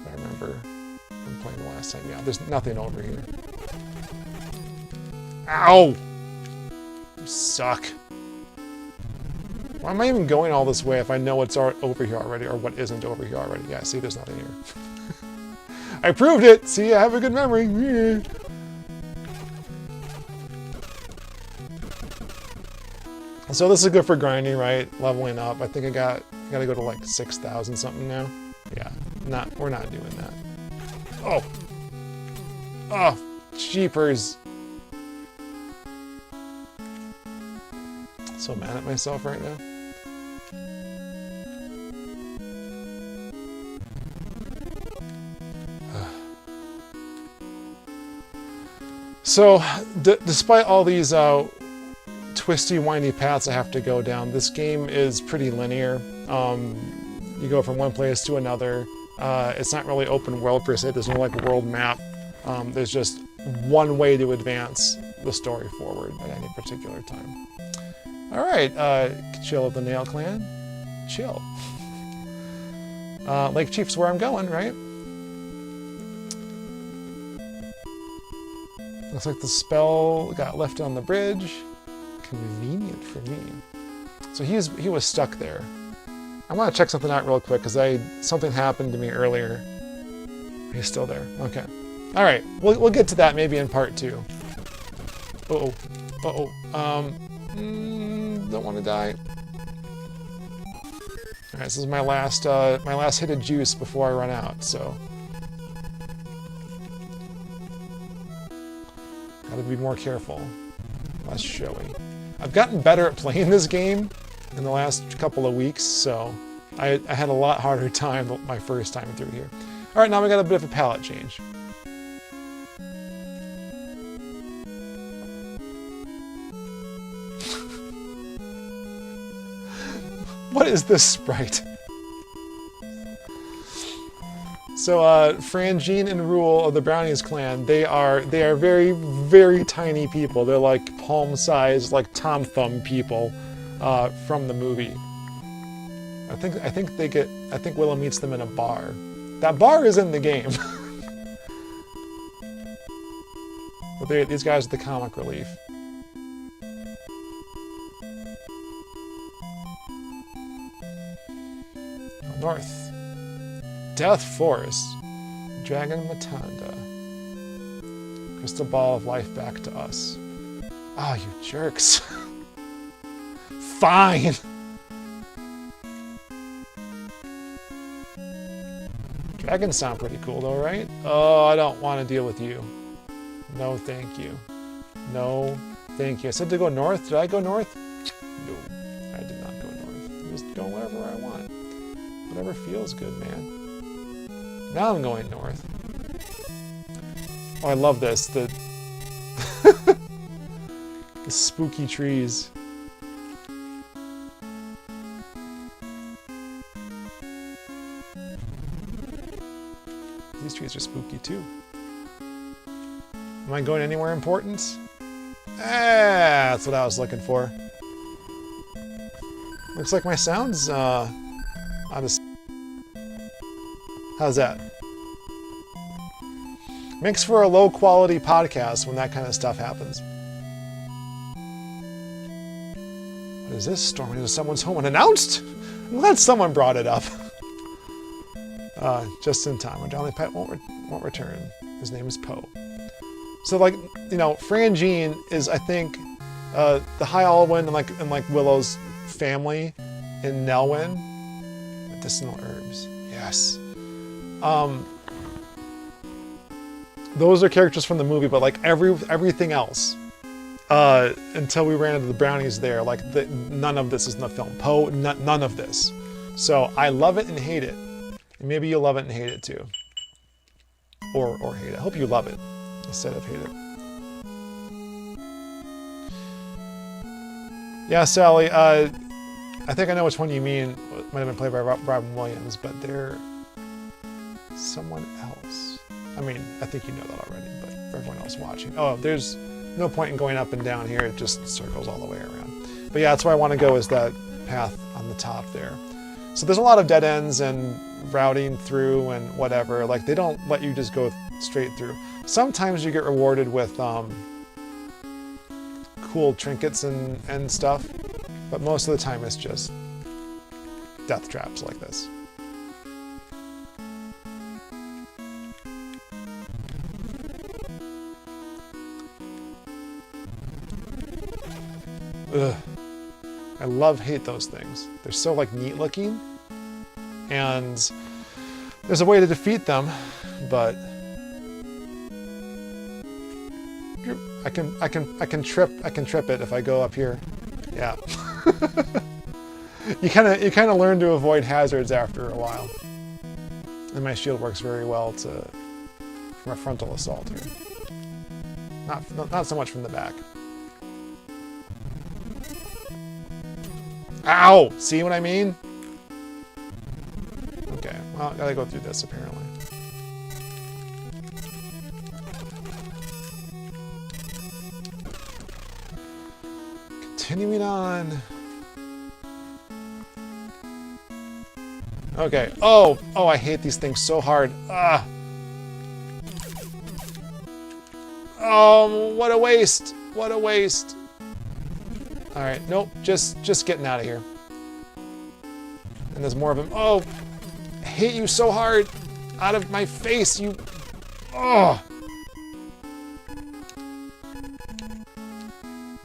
If I remember from playing the last time. Yeah, there's nothing over here. Ow! You suck. Why am I even going all this way if I know what's over here already, or what isn't over here already? Yeah, see, there's nothing here. I proved it! See, I have a good memory. So this is good for grinding, right? Leveling up. I think I gotta go to like 6,000 something now. Yeah, we're not doing that. Oh, oh, jeepers! So mad at myself right now. So, despite all these twisty, windy paths I have to go down, this game is pretty linear. You go from one place to another. It's not really open world per se. There's no like world map. There's just one way to advance the story forward at any particular time. All right, chill with the Nail Clan. Chill. Lake Cheef's where I'm going, right? Looks like the spell got left on the bridge. Convenient for me. So he was stuck there. I want to check something out real quick because something happened to me earlier. He's still there. Okay. All right. We'll get to that maybe in part 2. Uh-oh. Uh-oh. Don't want to die. All right. This is my last hit of juice before I run out. So gotta be more careful. Less showy. I've gotten better at playing this game in the last couple of weeks, so I had a lot harder time my first time through here. All right, now we got a bit of a palette change. What is this sprite? So, Frangine and Rule of the Brownies clan, they are very, very tiny people. They're like palm-sized, like Tom Thumb people from the movie. I think Willow meets them in a bar. That bar is in the game. But these guys are the comic relief. North. Death Forest. Dragon Matanda. Crystal ball of life back to us. Oh, you jerks. Fine. Dragons sound pretty cool though, right? Oh, I don't want to deal with you. No, thank you. No, thank you. I said to go north. Did I go north? No, I did not go north. I'm just going wherever I want. Whatever feels good, man. Now I'm going north. Oh, I love this. The spooky trees. These trees are spooky too. Am I going anywhere important? That's what I was looking for. Looks like my sound's how's that? Makes for a low quality podcast when that kind of stuff happens. What is this? Storming into someone's home unannounced? I'm glad someone brought it up. Just in time. When Jolly Pet won't return. His name is Poe. So like, you know, Frangine is I think the High Alwyn and like Willow's family in Nelwyn. Medicinal herbs. Yes. Those are characters from the movie, but like everything else, until we ran into the brownies there, like none of this is in the film. Poe, none of this. So I love it and hate it. And maybe you'll love it and hate it too. Or hate it. I hope you love it instead of hate it. Yeah, Sally, I think I know which one you mean. It might have been played by Robin Williams, but they're someone else. I mean, I think you know that already, but for everyone else watching. Oh, there's no point in going up and down here. It just circles all the way around. But yeah, that's where I want to go, is that path on the top there. So there's a lot of dead ends and routing through and whatever. Like, they don't let you just go straight through. Sometimes you get rewarded with cool trinkets and stuff, but most of the time it's just death traps like this. Ugh. I hate those things. They're so like neat looking, and there's a way to defeat them, but I can trip it if I go up here. Yeah. you kind of learn to avoid hazards after a while. And my shield works very well from a frontal assault here. Not so much from the back. Ow! See what I mean? Okay, well, I gotta go through this apparently. Continuing on. Okay. Oh, I hate these things so hard. Ah. Oh, what a waste. What a waste. All right. Nope. Just getting out of here. And there's more of them. Oh, I hate you so hard. Out of my face, you. Oh.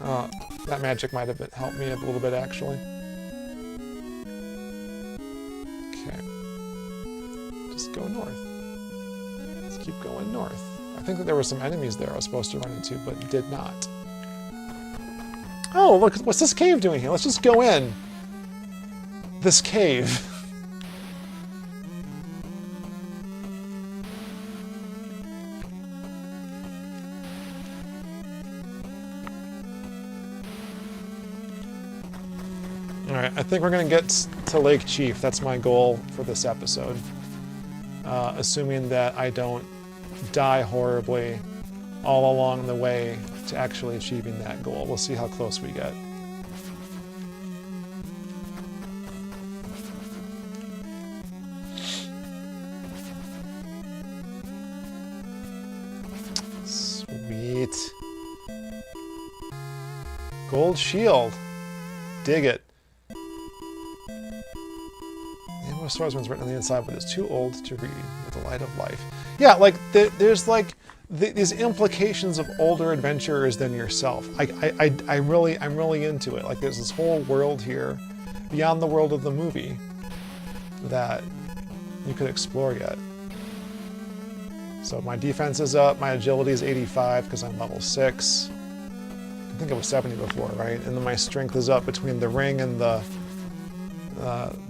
Oh, that magic might have helped me a little bit actually. Go north. Let's keep going north. I think that there were some enemies there I was supposed to run into, but did not. Oh, look, what's this cave doing here? Let's just go in. This cave. Alright, I think we're going to get to Lake Cheef. That's my goal for this episode. Assuming that I don't die horribly all along the way to actually achieving that goal. We'll see how close we get. Sweet. Gold shield. Dig it. Swordsman's written on the inside, but it's too old to read with the light of life. Yeah, like there's like these implications of older adventurers than yourself. I'm really into it. Like there's this whole world here, beyond the world of the movie, that you could explore yet. So my defense is up. My agility is 85 because I'm level 6. I think it was 70 before, right? And then my strength is up between the ring and the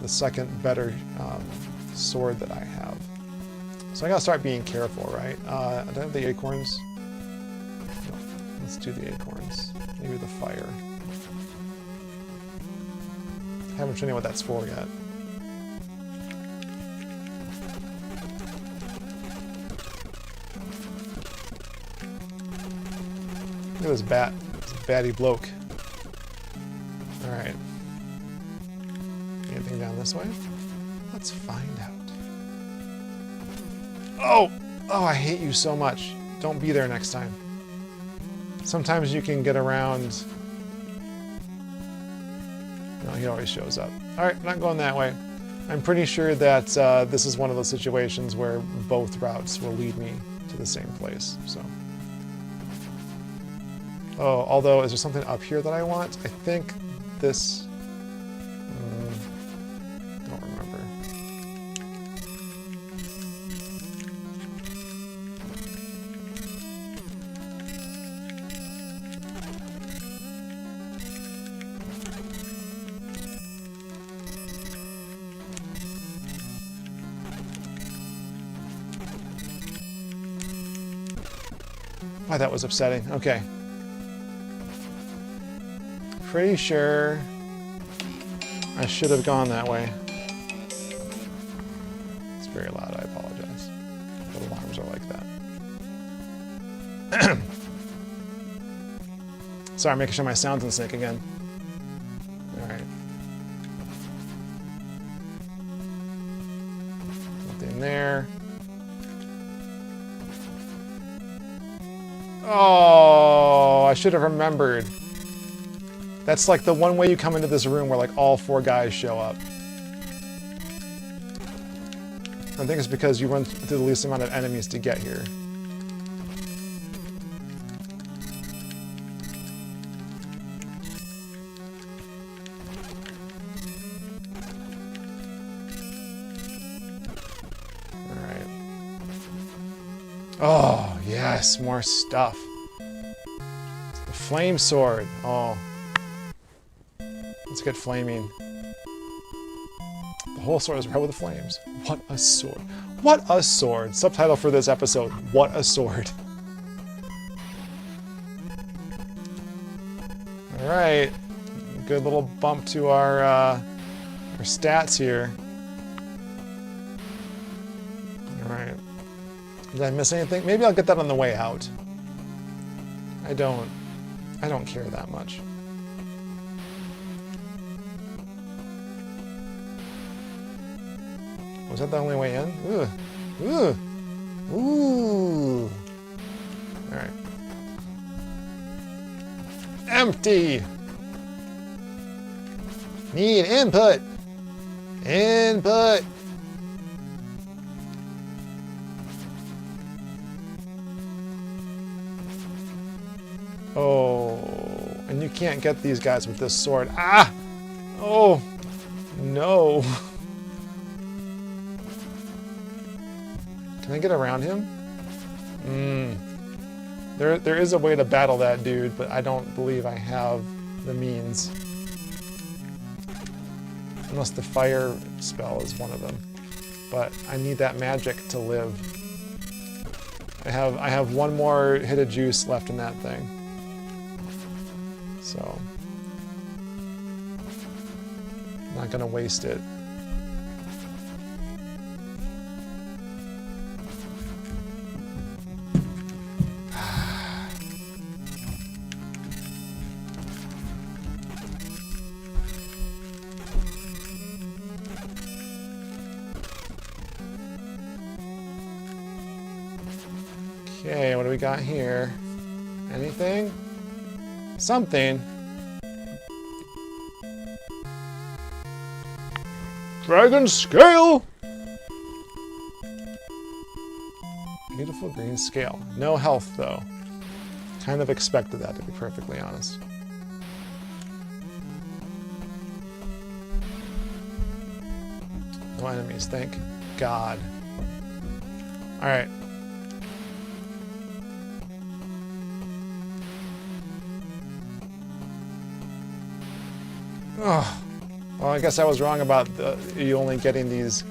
second better sword that I have. So I gotta start being careful, right? I don't have the acorns. No, let's do the acorns. Maybe the fire. Haven't shown you what that's for yet. Look at this bat. This batty bloke. Alright. Anything down this way? Let's find out. Oh! Oh, I hate you so much. Don't be there next time. Sometimes you can get around... No, he always shows up. Alright, not going that way. I'm pretty sure that this is one of those situations where both routes will lead me to the same place, so... Oh, although, is there something up here that I want? I think this... don't remember. Why, that was upsetting. Okay. Pretty sure I should have gone that way. It's very loud, I apologize. The alarms are like that. Sorry, I'm making sure my sound's in sync again. Alright. Nothing there. Oh, I should have remembered. That's like the one way you come into this room where like all 4 guys show up. I think it's because you run through the least amount of enemies to get here. Oh, yes, more stuff. The flame sword. Oh. Let's get flaming. The whole sword is red with the flames. What a sword. What a sword. Subtitle for this episode, what a sword. Alright. Good little bump to our stats here. Alright. Did I miss anything? Maybe I'll get that on the way out. I don't care that much. Was that the only way in? Ooh. Ooh. Ooh. Alright. Empty! Need input! Input! Oh, and you can't get these guys with this sword. Ah! Oh, no. Can I get around him? There is a way to battle that dude, but I don't believe I have the means. Unless the fire spell is one of them. But I need that magic to live. I have one more hit of juice left in that thing. So I'm not gonna waste it. Okay, what do we got here? Anything? Something. Dragon scale! Beautiful green scale. No health, though. Kind of expected that, to be perfectly honest. No enemies, thank God. Alright. Oh, well, I guess I was wrong about you only getting these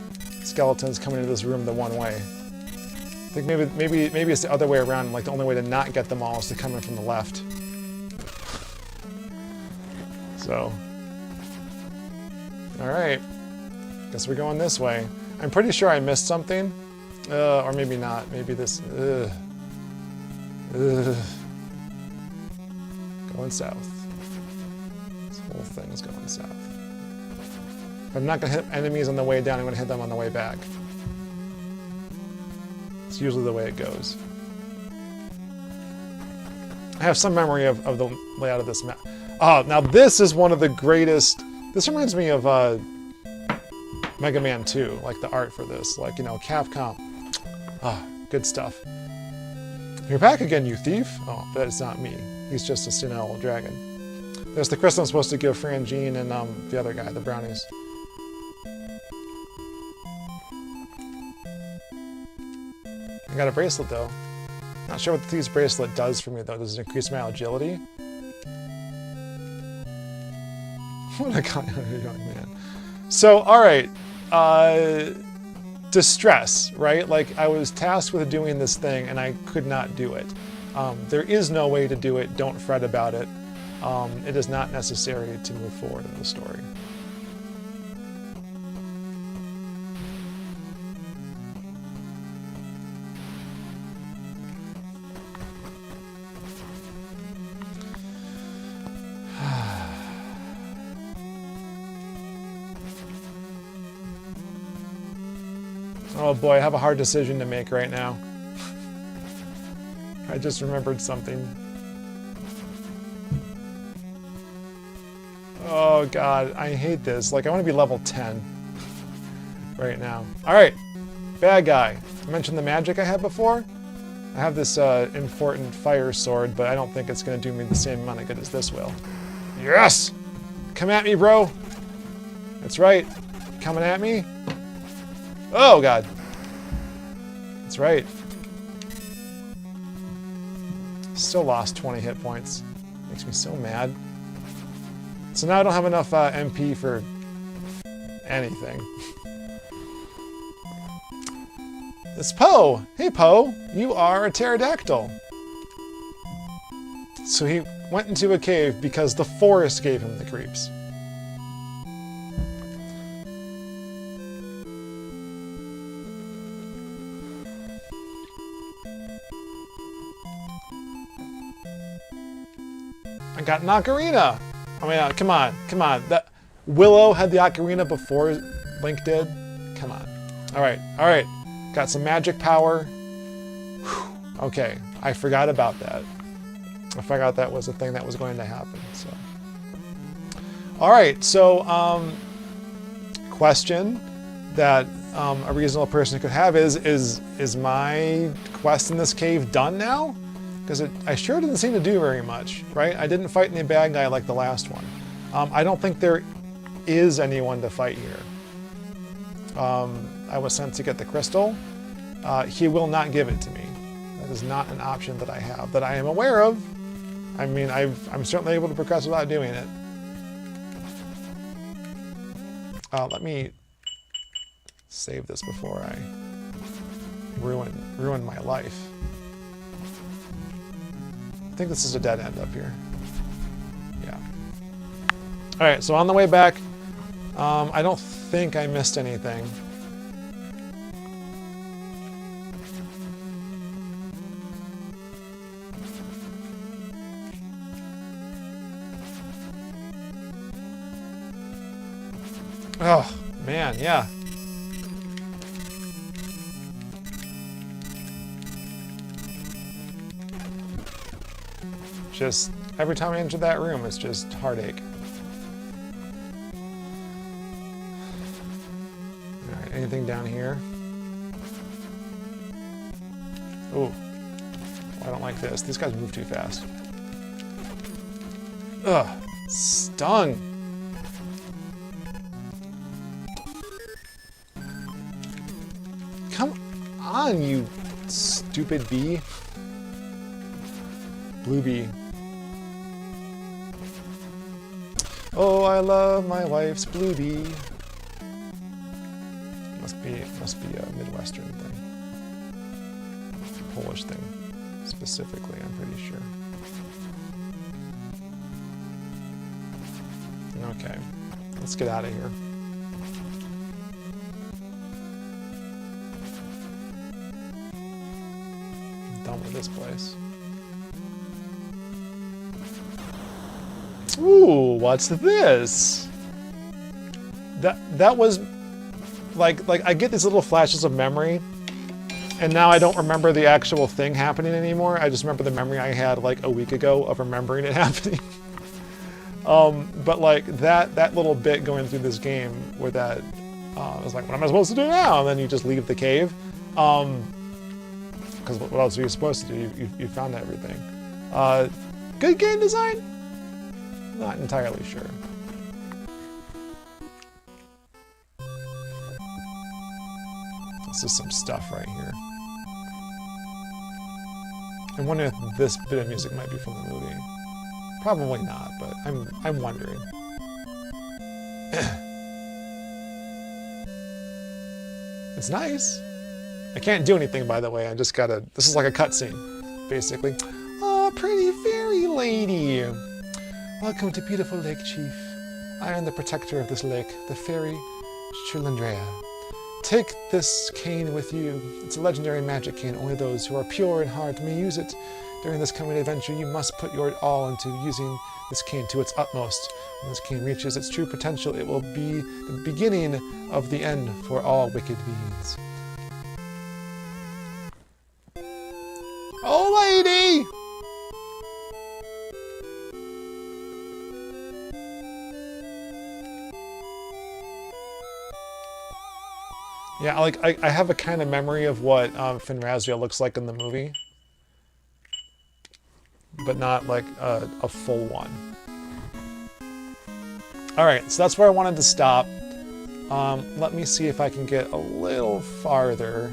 skeletons coming into this room the one way. I think maybe it's the other way around. Like the only way to not get them all is to come in from the left. So, all right. Guess we're going this way. I'm pretty sure I missed something, or maybe not. Maybe this. Going south. Whole thing's going south. If I'm not going to hit enemies on the way down, I'm going to hit them on the way back. It's usually the way it goes. I have some memory of the layout of this map. Oh, now this is one of the greatest... This reminds me of Mega Man 2, like the art for this. Like, you know, Capcom. Ah, good stuff. You're back again, you thief. Oh, but it's not me. He's just a senile dragon. There's the crystal I'm supposed to give Frangine and the other guy, the brownies. I got a bracelet though. Not sure what the thieves bracelet does for me though. Does it increase my agility? What a kind of young man. So, alright. Distress, right? Like, I was tasked with doing this thing and I could not do it. There is no way to do it. Don't fret about it. It is not necessary to move forward in the story. Oh boy, I have a hard decision to make right now. I just remembered something. Oh god, I hate this. Like, I want to be level 10 right now. Alright, bad guy. I mentioned the magic I had before. I have this important fire sword, but I don't think it's going to do me the same amount of good as this will. Yes! Come at me, bro! That's right. Coming at me? Oh god. That's right. Still lost 20 hit points. Makes me so mad. So now I don't have enough MP for anything. It's Poe! Hey Poe, you are a pterodactyl. So he went into a cave because the forest gave him the creeps. I got an ocarina! I mean, come on, come on. That Willow had the ocarina before Link did? Come on. Alright, alright. Got some magic power. Whew. Okay, I forgot about that. I forgot that was a thing that was going to happen, so. Alright, so, question that a reasonable person could have is my quest in this cave done now? Because I sure didn't seem to do very much, right? I didn't fight any bad guy like the last one. I don't think there is anyone to fight here. I was sent to get the crystal. He will not give it to me. That is not an option that I have, that I am aware of. I mean, I'm certainly able to progress without doing it. Let me save this before I ruin my life. I think this is a dead end up here. Yeah. Alright, so on the way back, I don't think I missed anything. Oh, man, yeah. Just every time I enter that room, it's just heartache. Alright, anything down here? Ooh. I don't like this. These guys move too fast. Ugh. Stung! Come on, you stupid bee. Blue bee. Oh, I love my wife's blue bee. Must be a Midwestern thing. Polish thing, specifically, I'm pretty sure. Okay, let's get out of here. I'm done with this place. Ooh, what's this? That was like I get these little flashes of memory, and now I don't remember the actual thing happening anymore. I just remember the memory I had like a week ago of remembering it happening. But like that little bit going through this game where that I was like, what am I supposed to do now? And then you just leave the cave. Because what else are you supposed to do? You found everything. Good game design? Not entirely sure. This is some stuff right here. I'm wondering if this bit of music might be from the movie. Probably not, but I'm wondering. It's nice. I can't do anything, by the way. I just gotta. This is like a cutscene, basically. Oh, pretty fairy lady. Welcome to beautiful Lake Cheef. I am the protector of this lake, the fairy Chulandrea. Take this cane with you. It's a legendary magic cane. Only those who are pure in heart may use it. During this coming adventure, you must put your all into using this cane to its utmost. When this cane reaches its true potential, it will be the beginning of the end for all wicked beings. Oh, lady! Yeah, like, I have a kind of memory of what Finrazia looks like in the movie. But not like a full one. Alright, so that's where I wanted to stop. Let me see if I can get a little farther.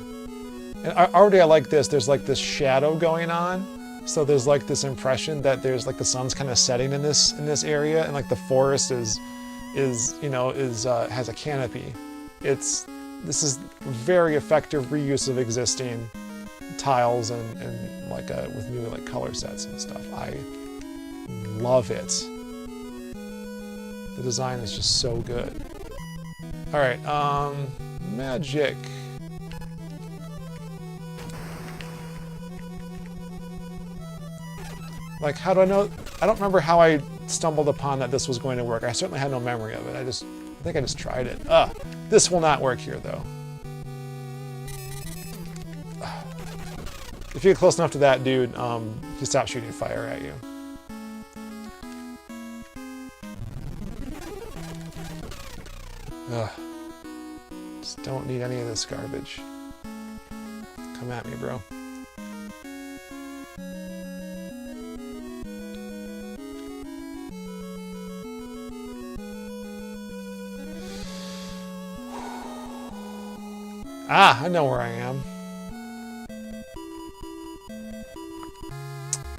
And already I like this. There's like this shadow going on. So there's like this impression that there's like the sun's kind of setting in this area, and like the forest has a canopy. This is very effective reuse of existing tiles and like with new like color sets and stuff. I love it. The design is just so good. All right, magic. Like, how do I know? I don't remember how I stumbled upon that this was going to work. I certainly had no memory of it. I think I just tried it. This will not work here, though. If you get close enough to that dude, he stops shooting fire at you. Ugh. Just don't need any of this garbage. Come at me, bro. Ah, I know where I am.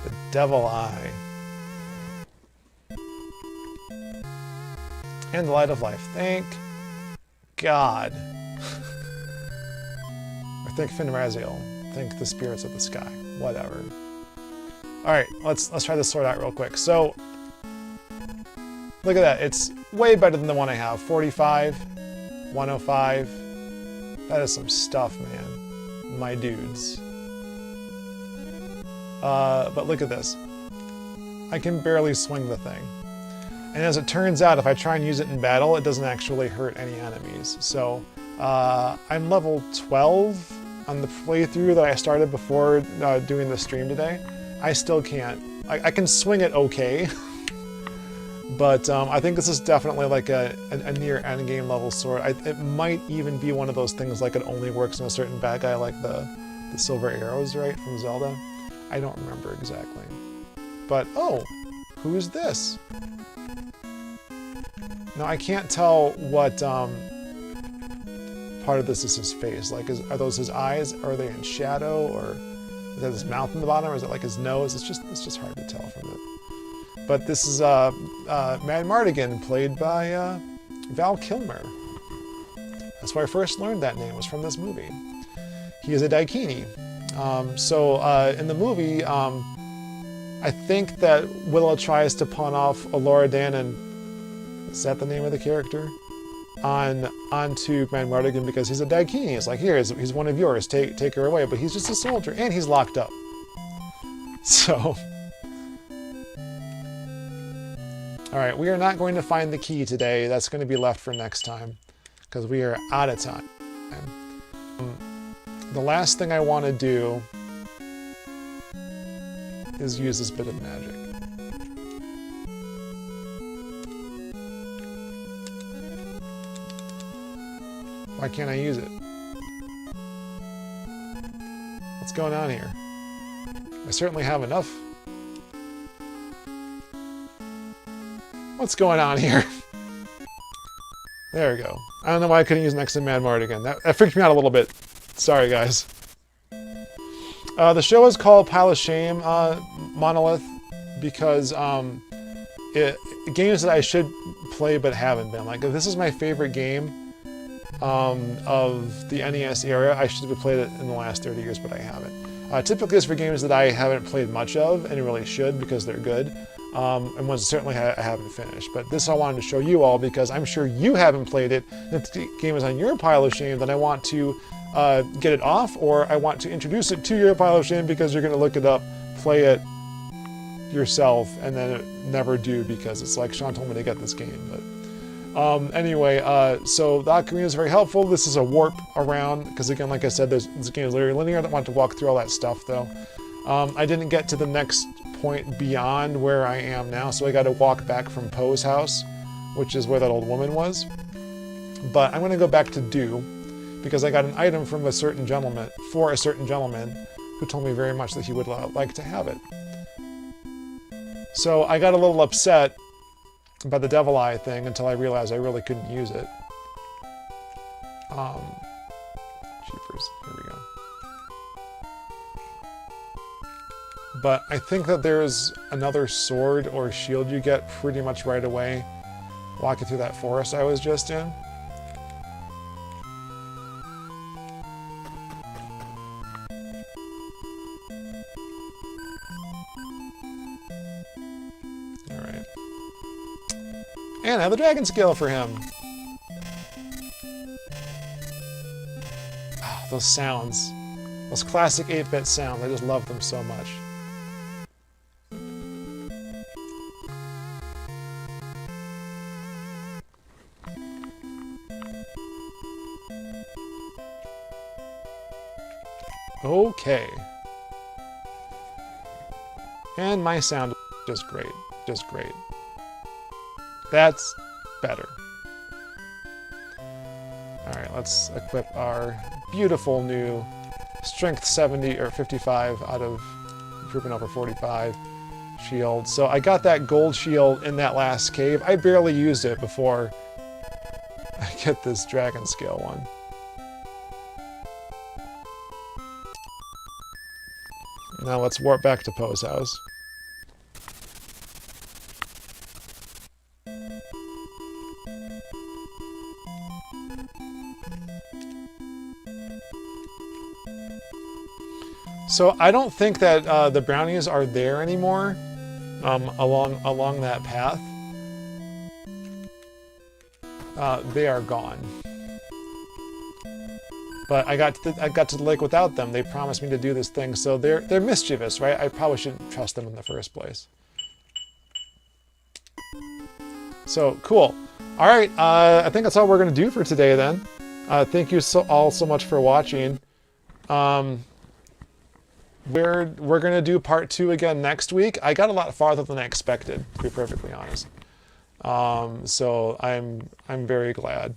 The Devil Eye. And the Light of Life. Thank God. Or thank Finraziel. Thank the spirits of the sky. Whatever. Alright, let's try this sword out real quick. So, look at that. It's way better than the one I have. 45, 105. That is some stuff, man. My dudes. But look at this. I can barely swing the thing. And as it turns out, if I try and use it in battle, it doesn't actually hurt any enemies. So, I'm level 12 on the playthrough that I started before doing the stream today. I still can't. I can swing it okay. But I think this is definitely like a near endgame level sword. It might even be one of those things like it only works on a certain bad guy, like the silver arrows, right, from Zelda. I don't remember exactly. But, oh, who's this? Now, I can't tell what part of this is his face. Like, are those his eyes? Are they in shadow? Or is that his mouth in the bottom? Or is it like his nose? It's just hard to tell from it. But this is Madmartigan, played by Val Kilmer. That's where I first learned that name, was from this movie. He is a Daikini. In the movie, I think that Willow tries to pawn off Alora Dannon, is that the name of the character? Onto Madmartigan because he's a Daikini. It's like, here, he's one of yours, take her away. But he's just a soldier, and he's locked up. So... Alright, we are not going to find the key today. That's going to be left for next time, because we are out of time. The last thing I want to do is use this bit of magic. Why can't I use it? What's going on here? I certainly have enough. What's going on here? There we go. I don't know why I couldn't use next to Madmartigan. That freaked me out a little bit. Sorry, guys. The show is called Pile of Shame, Monolith, because games that I should play but haven't been. Like, if this is my favorite game of the NES era, I should have played it in the last 30 years, but I haven't. Typically it's for games that I haven't played much of, and really should, because they're good. And ones certainly I haven't finished. But this I wanted to show you all because I'm sure you haven't played it. If the game is on your pile of shame, then I want to get it off, or I want to introduce it to your pile of shame because you're going to look it up, play it yourself, and then never do because it's like Sean told me to get this game. But anyway, so the ocarina is very helpful. This is a warp around because, again, like I said, this game is very linear. I don't want to walk through all that stuff though. I didn't get to the next point beyond where I am now, so I got to walk back from Poe's house, which is where that old woman was. But I'm going to go back to Do, because I got an item from a certain gentleman, who told me very much that he would like to have it. So I got a little upset by the Devil Eye thing until I realized I really couldn't use it. Cheefers, here we go. But I think that there's another sword or shield you get pretty much right away walking through that forest I was just in. Alright. And I have the dragon skill for him. Oh, those sounds. Those classic 8-bit sounds. I just love them so much. Okay. And my sound is just great. Just great. That's better. Alright, let's equip our beautiful new strength 70 or 55 out of improvement over 45 shield. So I got that gold shield in that last cave. I barely used it before I get this dragon scale one. Now let's warp back to Poe's house. So I don't think that the brownies are there anymore along that path. They are gone. But I got to the lake without them. They promised me to do this thing, so they're mischievous, right? I probably shouldn't trust them in the first place. So cool. All right, I think that's all we're gonna do for today then. Thank you all so much for watching. We're gonna do part 2 again next week. I got a lot farther than I expected, to be perfectly honest. So I'm very glad.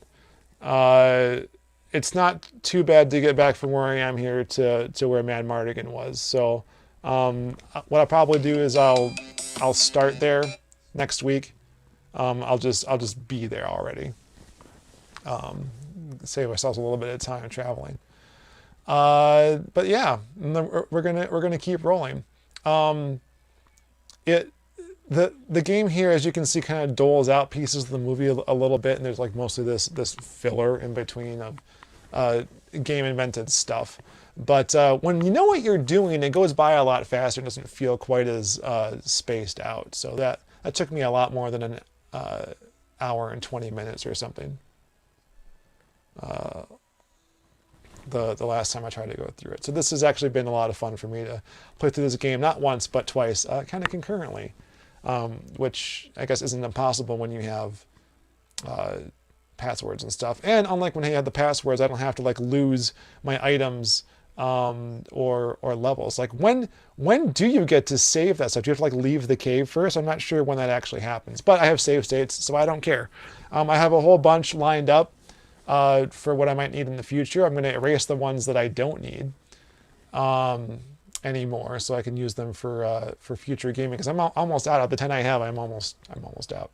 It's not too bad to get back from where I am here to where Madmartigan was. So what I'll probably do is I'll start there next week. I'll just be there already. Save ourselves a little bit of time traveling. But yeah, we're gonna keep rolling. The game here, as you can see, kind of doles out pieces of the movie a little bit, and there's like mostly this filler in between of game invented stuff. But when you know what you're doing, it goes by a lot faster and doesn't feel quite as spaced out. So that took me a lot more than an hour and 20 minutes or something. The last time I tried to go through it. So this has actually been a lot of fun for me to play through this game, not once, but twice, kind of concurrently, which I guess isn't impossible when you have passwords and stuff. And unlike when I had the passwords, I don't have to like lose my items or levels. Like when do you get to save that stuff? Do you have to like leave the cave first? I'm not sure when that actually happens, but I have save states, so I don't care. I have a whole bunch lined up for what I might need in the future. I'm going to erase the ones that I don't need anymore, so I can use them for future gaming, because I'm almost out of the 10 I have. I'm almost out.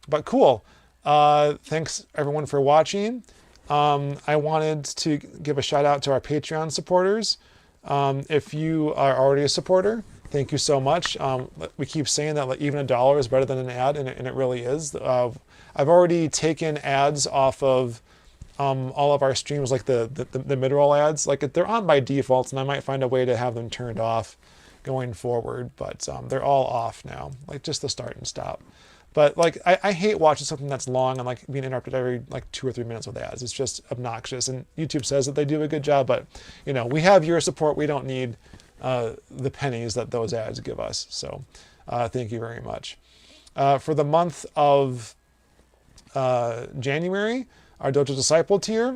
But cool. Thanks everyone for watching. I wanted to give a shout out to our Patreon supporters. If you are already a supporter, thank you so much. We keep saying that like, even $1 is better than an ad, and it really is. I've already taken ads off of all of our streams, like the mid-roll ads. Like they're on by default, and I might find a way to have them turned off going forward. But they're all off now, like just the start and stop. But like I hate watching something that's long and like being interrupted every like 2 or 3 minutes with ads. It's just obnoxious. And YouTube says that they do a good job, but you know, we have your support. We don't need the pennies that those ads give us. So thank you very much. For the month of January, our Dojo Disciple tier,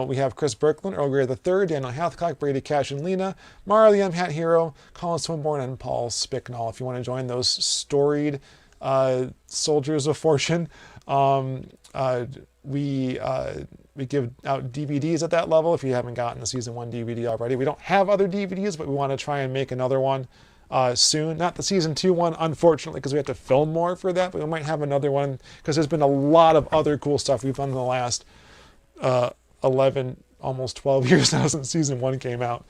we have Chris Berkland, Earl Grey III, Daniel Hathcock, Brady Cash and Lena, Marley M. Hat Hero, Colin Swinburne, and Paul Spicknall. If you want to join those storied soldiers of fortune, we give out DVDs at that level if you haven't gotten the season 1 DVD already. We don't have other DVDs, but we want to try and make another one soon. Not the season 2 one, unfortunately, because we have to film more for that, but we might have another one because there's been a lot of other cool stuff we've done in the last 11 almost 12 years now since season 1 came out.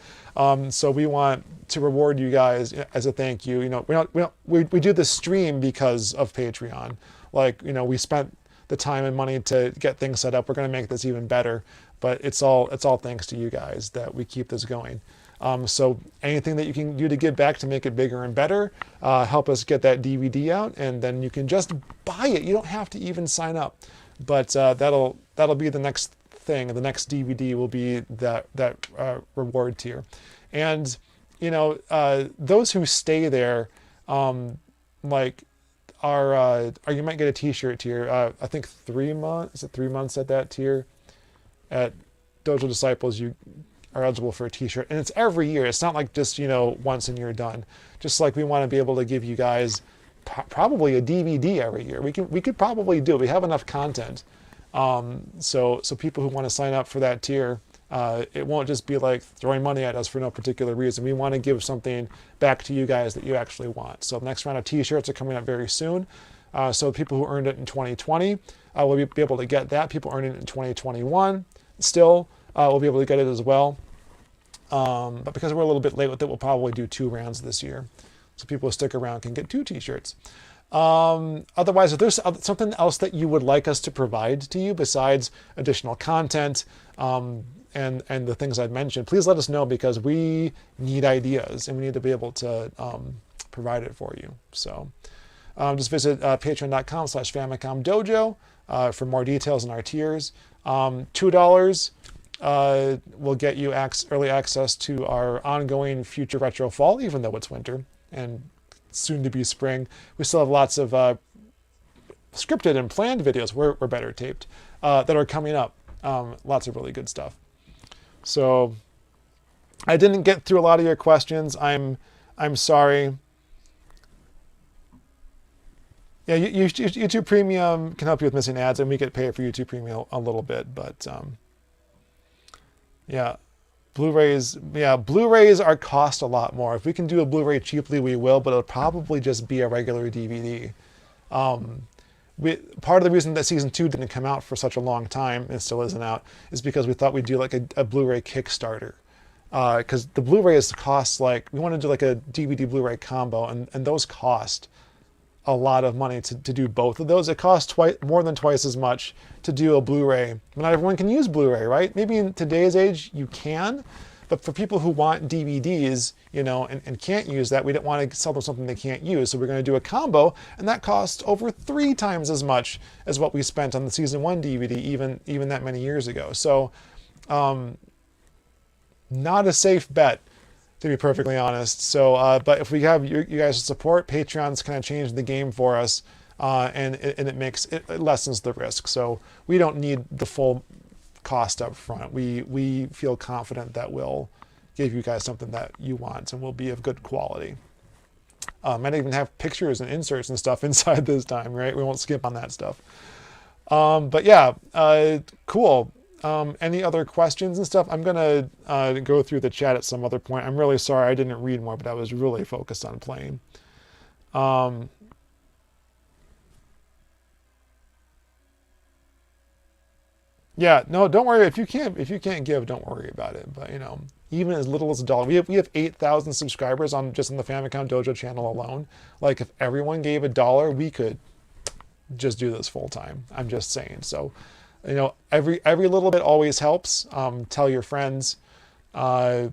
So we want to reward you guys as a thank you. You know, we do this stream because of Patreon. Like, you know, we spent the time and money to get things set up. We're going to make this even better, but it's all thanks to you guys that we keep this going. So anything that you can do to give back to make it bigger and better, help us get that DVD out, and then you can just buy it. You don't have to even sign up, but that'll be the next thing. The next DVD will be that reward tier, and you know, those who stay there, like. Or you might get a t-shirt tier. I think 3 months, is it 3 months at that tier? At Dojo Disciples, you are eligible for a t-shirt. And it's every year. It's not like just, you know, once and you're done. Just like we want to be able to give you guys probably a DVD every year. We could probably do it. We have enough content. So people who want to sign up for that tier, it won't just be like throwing money at us for no particular reason. We want to give something back to you guys that you actually want. So the next round of t-shirts are coming up very soon. So people who earned it in 2020 will be able to get that. People earning it in 2021 still will be able to get it as well. But because we're a little bit late with it, we'll probably do 2 rounds this year. So people who stick around can get 2 t-shirts. Otherwise, if there's something else that you would like us to provide to you besides additional content, and the things I've mentioned, please let us know, because we need ideas and we need to be able to provide it for you. So just visit patreon.com/Famicom Dojo for more details on our tiers. $2 will get you early access to our ongoing future retro fall, even though it's winter and soon to be spring. We still have lots of scripted and planned videos, we're better taped, that are coming up. Lots of really good stuff. So I didn't get through a lot of your questions. I'm sorry. Yeah, YouTube Premium can help you with missing ads, and we get paid for YouTube Premium a little bit, but yeah. Blu-rays are cost a lot more. If we can do a Blu-ray cheaply, we will, but it'll probably just be a regular DVD. Part of the reason that season 2 didn't come out for such a long time, and still isn't out, is because we thought we'd do like a Blu-ray Kickstarter. Because the Blu-rays cost, like, we want to do like a DVD Blu-ray combo, and those cost a lot of money to do both of those. It costs more than twice as much to do a Blu-ray. Not everyone can use Blu-ray, right? Maybe in today's age you can, but for people who want DVDs, you know, and can't use that, we don't want to sell them something they can't use. So we're going to do a combo, and that costs over 3 times as much as what we spent on the season 1 DVD, even that many years ago. So not a safe bet, to be perfectly honest. So, but if we have you guys' support, Patreon's kind of changed the game for us, and it lessens the risk. So we don't need the full cost up front. We feel confident that we'll give you guys something that you want and will be of good quality. Might even have pictures and inserts and stuff inside this time, right? We won't skip on that stuff. But yeah, cool. Any other questions and stuff? I'm gonna go through the chat at some other point. I'm really sorry I didn't read more, but I was really focused on playing. Yeah, no, don't worry. If you can't give, don't worry about it. But you know, even as little as $1, we have 8,000 subscribers just on the Famicom Dojo channel alone. Like, if everyone gave $1, we could just do this full time. I'm just saying. So, you know, every little bit always helps. Tell your friends. Yeah,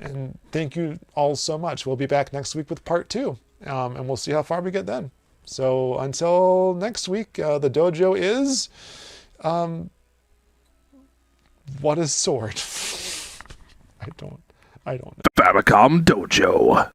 and thank you all so much. We'll be back next week with part 2, and we'll see how far we get then. So until next week, the dojo is, what is sword? I don't know. Famicom Dojo.